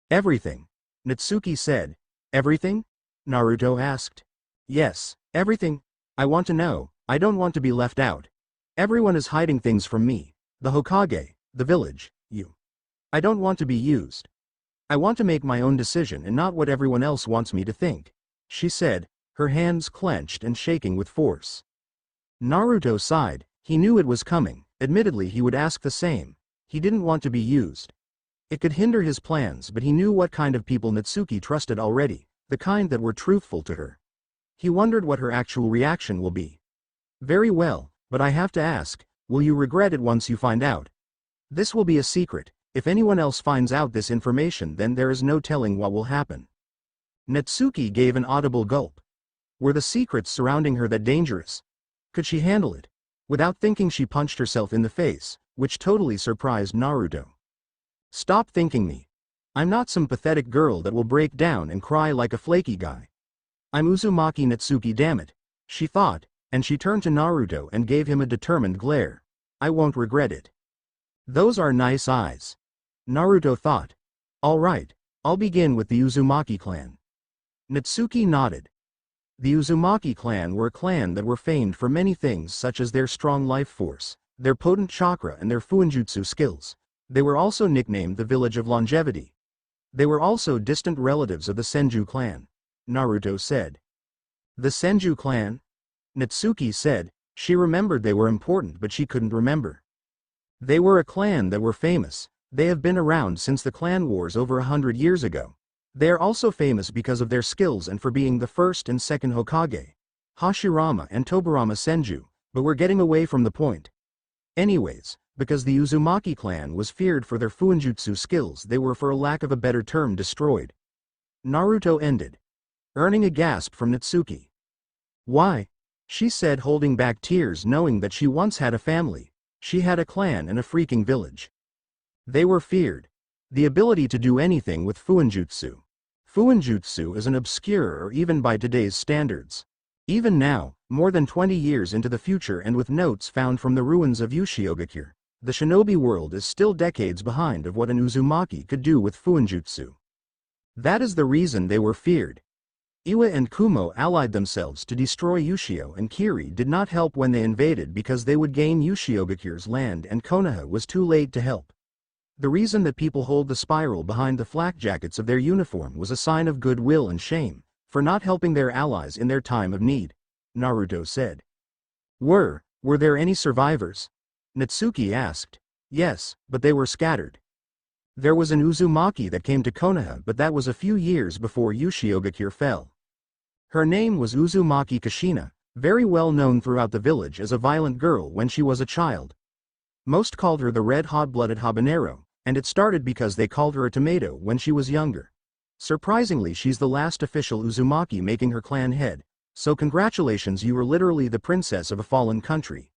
Everything, Natsuki said. Everything? Naruto asked. Yes, everything. I want to know. I don't want to be left out. Everyone is hiding things from me. The Hokage, the village, you. I don't want to be used. I want to make my own decision and not what everyone else wants me to think, she said, her hands clenched and shaking with force. Naruto sighed. He knew it was coming. Admittedly, he would ask the same. He didn't want to be used. It could hinder his plans, but he knew what kind of people Natsuki trusted already, the kind that were truthful to her. He wondered what her actual reaction will be. Very well, but I have to ask, will you regret it once you find out? This will be a secret. If anyone else finds out this information, then there is no telling what will happen. Natsuki gave an audible gulp. Were the secrets surrounding her that dangerous? Could she handle it? Without thinking, she punched herself in the face, which totally surprised Naruto. Stop thinking me. I'm not some pathetic girl that will break down and cry like a flaky guy. I'm Uzumaki Natsuki, damn it, she thought, and she turned to Naruto and gave him a determined glare. I won't regret it. Those are nice eyes. Naruto thought. All right, I'll begin with the Uzumaki clan. Natsuki nodded. The Uzumaki clan were a clan that were famed for many things, such as their strong life force, their potent chakra, and their fuinjutsu skills. They were also nicknamed the Village of Longevity. They were also distant relatives of the Senju clan, Naruto said. The Senju clan? Natsuki said. She remembered they were important, but she couldn't remember. They were a clan that were famous. They have been around since the clan wars over 100 years ago. They are also famous because of their skills and for being the first and second Hokage, Hashirama and Tobirama Senju, but we're getting away from the point. Anyways, because the Uzumaki clan was feared for their fuinjutsu skills, they were, for a lack of a better term, destroyed. Naruto ended, earning a gasp from Natsuki. Why? She said, holding back tears, knowing that she once had a family. She had a clan and a freaking village. They were feared. The ability to do anything with fuinjutsu. Fuinjutsu is an obscure, or even by today's standards. Even now, more than 20 years into the future and with notes found from the ruins of Yushiogakure, the shinobi world is still decades behind of what an Uzumaki could do with fuinjutsu. That is the reason they were feared. Iwa and Kumo allied themselves to destroy Ushio, and Kiri did not help when they invaded because they would gain Yushiogakure's land, and Konoha was too late to help. The reason that people hold the spiral behind the flak jackets of their uniform was a sign of goodwill and shame, for not helping their allies in their time of need, Naruto said. Were there any survivors? Natsuki asked. Yes, but they were scattered. There was an Uzumaki that came to Konoha, but that was a few years before Yushiogakure fell. Her name was Uzumaki Kushina, very well known throughout the village as a violent girl when she was a child. Most called her the red hot-blooded habanero, and it started because they called her a tomato when she was younger. Surprisingly, she's the last official Uzumaki making her clan head, so congratulations, you were literally the princess of a fallen country.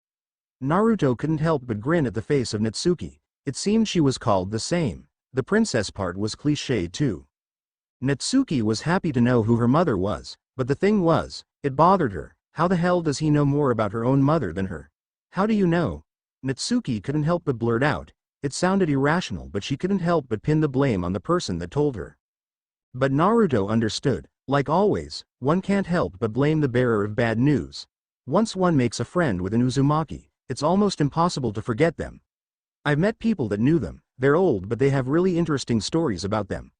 Naruto couldn't help but grin at the face of Natsuki. It seemed she was called the same. The princess part was cliché too. Natsuki was happy to know who her mother was, but the thing was, it bothered her. How the hell does he know more about her own mother than her? How do you know? Natsuki couldn't help but blurt out. It sounded irrational, but she couldn't help but pin the blame on the person that told her. But Naruto understood. Like always, one can't help but blame the bearer of bad news. Once one makes a friend with an Uzumaki, it's almost impossible to forget them. I've met people that knew them. They're old, but they have really interesting stories about them,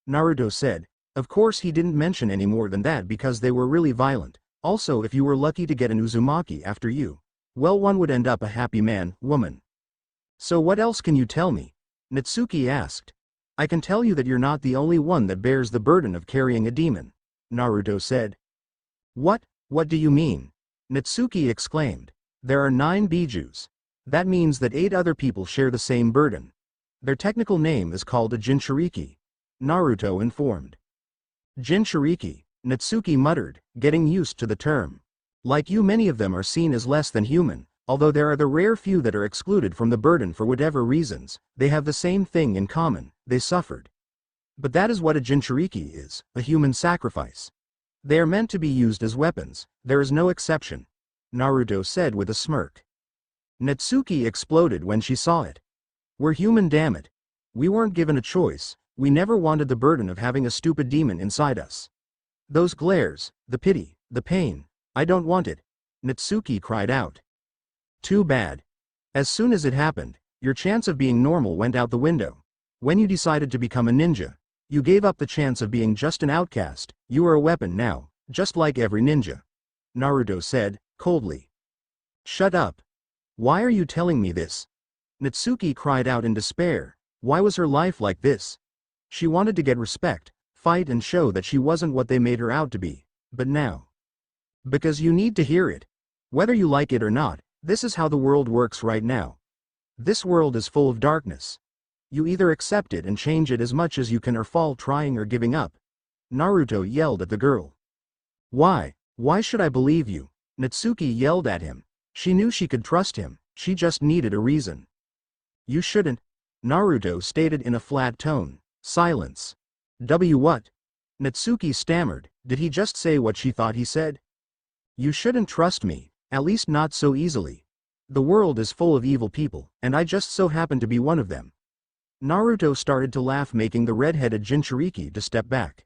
Naruto said. Of course he didn't mention any more than that because they were really violent. Also, if you were lucky to get an Uzumaki after you, well, one would end up a happy man, woman. So what else can you tell me? Natsuki asked. I can tell you that you're not the only one that bears the burden of carrying a demon, Naruto said. What do you mean? Natsuki exclaimed. There are 9 bijus. That means that 8 other people share the same burden. Their technical name is called a jinchuriki, Naruto informed. Jinchuriki, Natsuki muttered, getting used to the term. Like you, many of them are seen as less than human, although there are the rare few that are excluded from the burden for whatever reasons. They have the same thing in common: they suffered. But that is what a jinchuriki is, a human sacrifice. They are meant to be used as weapons. There is no exception, Naruto said with a smirk. Natsuki exploded when she saw it. We're human, damn it. We weren't given a choice. We never wanted the burden of having a stupid demon inside us. Those glares, the pity, the pain. I don't want it, Natsuki cried out. Too bad. As soon as it happened, your chance of being normal went out the window. When you decided to become a ninja, you gave up the chance of being just an outcast. You are a weapon now, just like every ninja, Naruto said, coldly. Shut up. Why are you telling me this? Natsuki cried out in despair. Why was her life like this? She wanted to get respect, fight, and show that she wasn't what they made her out to be. But now. Because you need to hear it. Whether you like it or not, this is how the world works right now. This world is full of darkness. You either accept it and change it as much as you can, or fall trying or giving up, Naruto yelled at the girl. Why? Why should I believe you? Natsuki yelled at him. She knew she could trust him, she just needed a reason. You shouldn't, Naruto stated in a flat tone. Silence. What? Natsuki stammered, did he just say what she thought he said? You shouldn't trust me, at least not so easily. The world is full of evil people, and I just so happen to be one of them. Naruto started to laugh, making the red-headed jinchuriki to step back.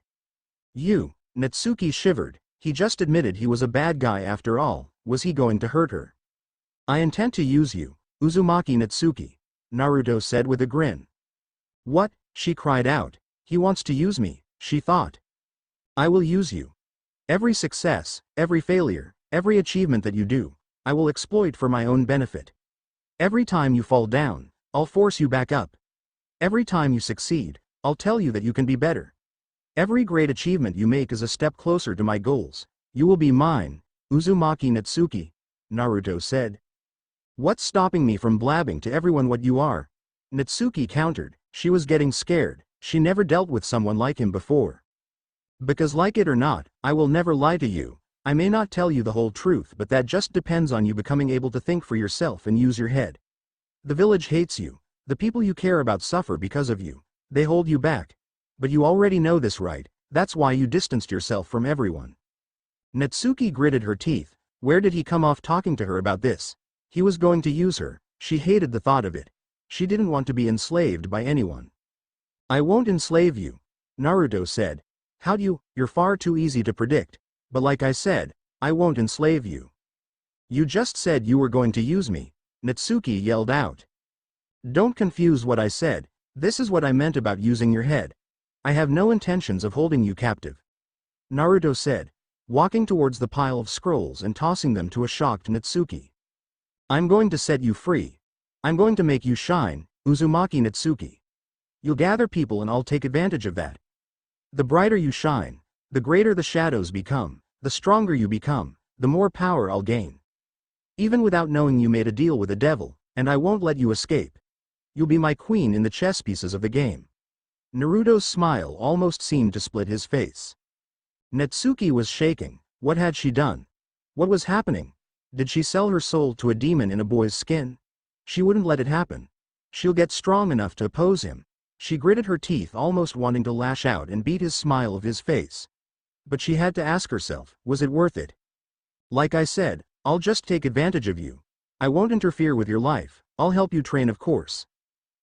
You, Natsuki shivered, he just admitted he was a bad guy after all, was he going to hurt her? I intend to use you, Uzumaki Natsuki, Naruto said with a grin. What? She cried out. He wants to use me, she thought. I will use you. Every success, every failure, every achievement that you do, I will exploit for my own benefit. Every time you fall down, I'll force you back up. Every time you succeed, I'll tell you that you can be better. Every great achievement you make is a step closer to my goals. You will be mine, Uzumaki Natsuki, Naruto said. What's stopping me from blabbing to everyone what you are? Natsuki countered, she was getting scared, she never dealt with someone like him before. Because like it or not, I will never lie to you. I may not tell you the whole truth, but that just depends on you becoming able to think for yourself and use your head. The village hates you. The people you care about suffer because of you. They hold you back. But you already know this, right? That's why you distanced yourself from everyone. Natsuki gritted her teeth. Where did he come off talking to her about this? He was going to use her. She hated the thought of it. She didn't want to be enslaved by anyone. I won't enslave you, Naruto said. How'd you? You're far too easy to predict. But like I said, I won't enslave you. You just said you were going to use me, Natsuki yelled out. Don't confuse what I said. This is what I meant about using your head. I have no intentions of holding you captive, Naruto said, walking towards the pile of scrolls and tossing them to a shocked Natsuki. I'm going to set you free. I'm going to make you shine, Uzumaki Natsuki. You'll gather people and I'll take advantage of that. The brighter you shine, the greater the shadows become, the stronger you become, the more power I'll gain. Even without knowing you made a deal with the devil, and I won't let you escape. You'll be my queen in the chess pieces of the game. Naruto's smile almost seemed to split his face. Natsuki was shaking. What had she done? What was happening? Did she sell her soul to a demon in a boy's skin? She wouldn't let it happen. She'll get strong enough to oppose him. She gritted her teeth, almost wanting to lash out and beat his smile of his face. But she had to ask herself, was it worth it? Like I said, I'll just take advantage of you. I won't interfere with your life. I'll help you train, of course.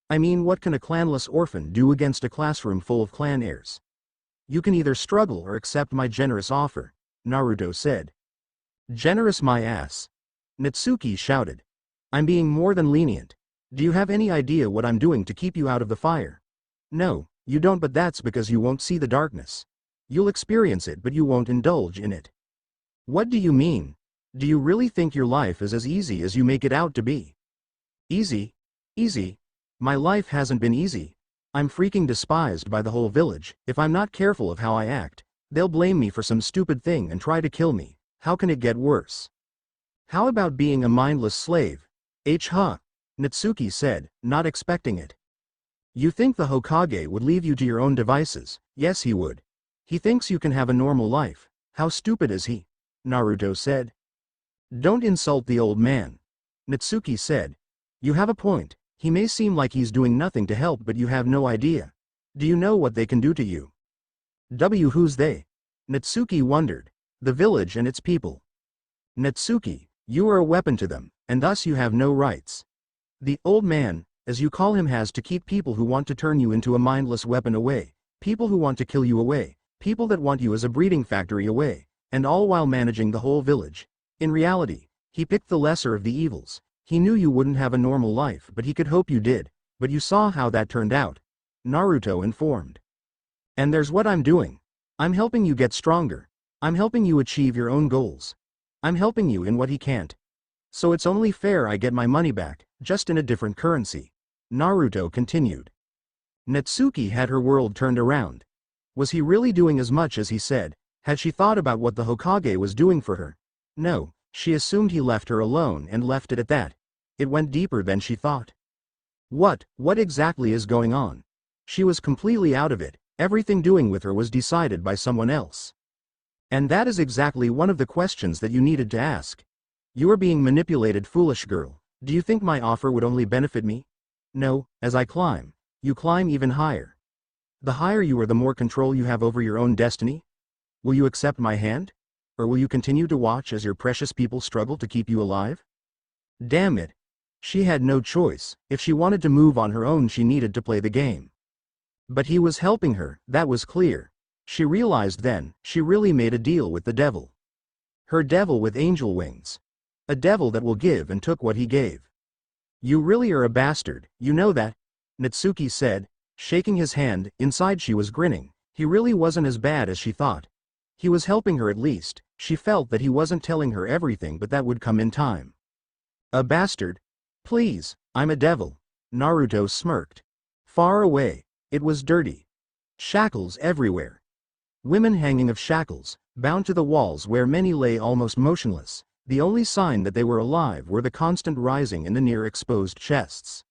I mean, what can a clanless orphan do against a classroom full of clan heirs? You can either struggle or accept my generous offer, Naruto said. Generous my ass. Natsuki shouted. I'm being more than lenient. Do you have any idea what I'm doing to keep you out of the fire? No, you don't, but that's because you won't see the darkness. You'll experience it, but you won't indulge in it. What do you mean? Do you really think your life is as easy as you make it out to be? Easy? Easy? My life hasn't been easy. I'm freaking despised by the whole village. If I'm not careful of how I act, they'll blame me for some stupid thing and try to kill me. How can it get worse? How about being a mindless slave? Huh? Natsuki said, not expecting it. You think the Hokage would leave you to your own devices? Yes, he would. He thinks you can have a normal life. How stupid is he? Naruto said. Don't insult the old man. Natsuki said. You have a point. He may seem like he's doing nothing to help, but you have no idea. Do you know what they can do to you? Who's they? Natsuki wondered. The village and its people. Natsuki, you are a weapon to them, and thus you have no rights. The old man, as you call him, has to keep people who want to turn you into a mindless weapon away, people who want to kill you away, people that want you as a breeding factory away, and all while managing the whole village. In reality, he picked the lesser of the evils. He knew you wouldn't have a normal life, but he could hope you did. But you saw how that turned out, Naruto informed. And there's what I'm doing. I'm helping you get stronger. I'm helping you achieve your own goals. I'm helping you in what he can't. So it's only fair I get my money back, just in a different currency. Naruto continued. Natsuki had her world turned around. Was he really doing as much as he said? Had she thought about what the Hokage was doing for her? No, she assumed he left her alone and left it at that. It went deeper than she thought. What exactly is going on? She was completely out of it. Everything doing with her was decided by someone else. And that is exactly one of the questions that you needed to ask. You are being manipulated, foolish girl. Do you think my offer would only benefit me? No, as I climb, you climb even higher. The higher you are, the more control you have over your own destiny. Will you accept my hand? Or will you continue to watch as your precious people struggle to keep you alive? Damn it. She had no choice. If she wanted to move on her own, she needed to play the game. But he was helping her, that was clear. She realized then, she really made a deal with the devil. Her devil with angel wings. A devil that will give and took what he gave. You really are a bastard, you know that? Natsuki said, shaking his hand. Inside she was grinning. He really wasn't as bad as she thought. He was helping her at least. She felt that he wasn't telling her everything, but that would come in time. A bastard? Please, I'm a devil. Naruto smirked. Far away. It was dirty. Shackles everywhere. Women hanging of shackles, bound to the walls where many lay almost motionless. The only sign that they were alive were the constant rising in the near-exposed chests.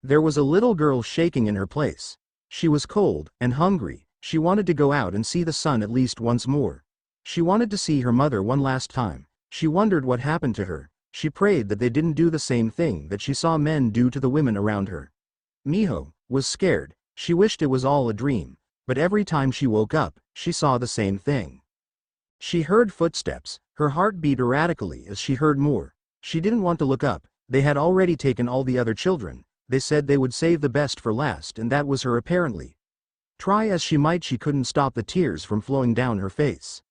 There was a little girl shaking in her place. She was cold and hungry. She wanted to go out and see the sun at least once more. She wanted to see her mother one last time. She wondered what happened to her. She prayed that they didn't do the same thing that she saw men do to the women around her. Miho was scared. She wished it was all a dream. But every time she woke up, she saw the same thing. She heard footsteps. Her heart beat erratically as she heard more. She didn't want to look up. They had already taken all the other children. They said they would save the best for last, and that was her apparently. Try as she might, she couldn't stop the tears from flowing down her face.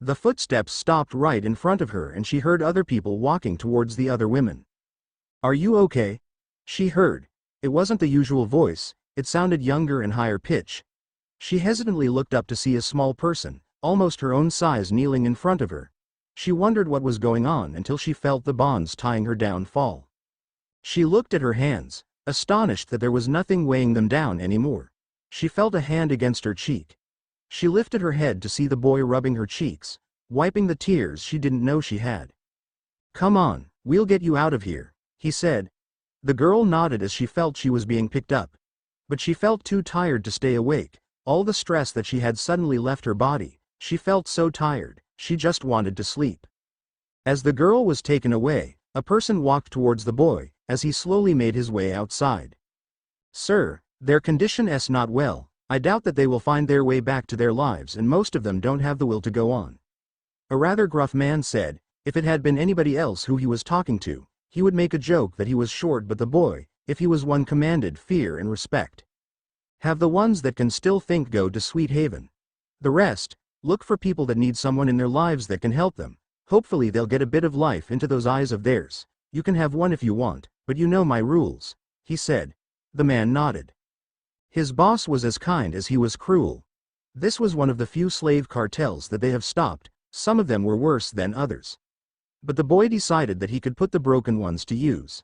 The footsteps stopped right in front of her and she heard other people walking towards the other women. Are you okay? She heard. It wasn't the usual voice, it sounded younger and higher pitch. She hesitantly looked up to see a small person, almost her own size, kneeling in front of her. She wondered what was going on until she felt the bonds tying her down fall. She looked at her hands, astonished that there was nothing weighing them down anymore. She felt a hand against her cheek. She lifted her head to see the boy rubbing her cheeks, wiping the tears she didn't know she had. Come on, we'll get you out of here, he said. The girl nodded as she felt she was being picked up. But she felt too tired to stay awake. All the stress that she had suddenly left her body. She felt so tired, she just wanted to sleep. As the girl was taken away, a person walked towards the boy, as he slowly made his way outside. Sir, their condition is not well. I doubt that they will find their way back to their lives, and most of them don't have the will to go on. A rather gruff man said. If it had been anybody else who he was talking to, he would make a joke that he was short, but the boy, if he was one, commanded fear and respect. Have the ones that can still think go to Sweet Haven. The rest, look for people that need someone in their lives that can help them. Hopefully they'll get a bit of life into those eyes of theirs. You can have one if you want, but you know my rules, he said. The man nodded. His boss was as kind as he was cruel. This was one of the few slave cartels that they have stopped. Some of them were worse than others. But the boy decided that he could put the broken ones to use.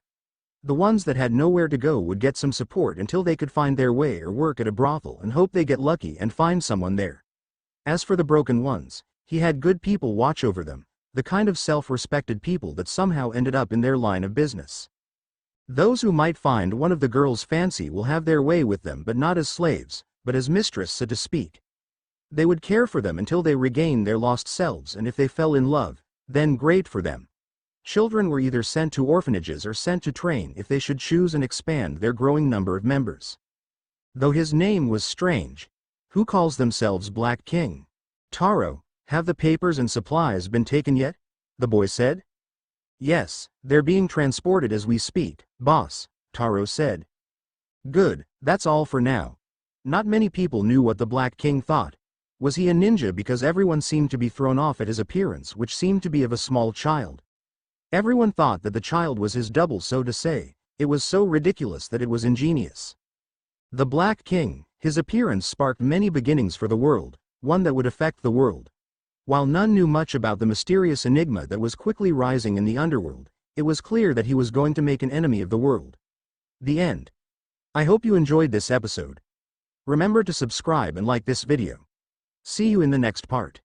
The ones that had nowhere to go would get some support until they could find their way or work at a brothel and hope they get lucky and find someone there. As for the broken ones, he had good people watch over them, the kind of self-respected people that somehow ended up in their line of business. Those who might find one of the girls fancy will have their way with them, but not as slaves, but as mistress, so to speak. They would care for them until they regained their lost selves, and if they fell in love, then great for them. Children were either sent to orphanages or sent to train if they should choose and expand their growing number of members. Though his name was strange. Who calls themselves Black King? Taro, have the papers and supplies been taken yet? The boy said. Yes, they're being transported as we speak, boss, Taro said. Good, that's all for now. Not many people knew what the Black King thought. Was he a ninja? Because everyone seemed to be thrown off at his appearance, which seemed to be of a small child. Everyone thought that the child was his double, so to say. It was so ridiculous that it was ingenious. The Black King, his appearance sparked many beginnings for the world, one that would affect the world. While none knew much about the mysterious enigma that was quickly rising in the underworld, it was clear that he was going to make an enemy of the world. The end. I hope you enjoyed this episode. Remember to subscribe and like this video. See you in the next part.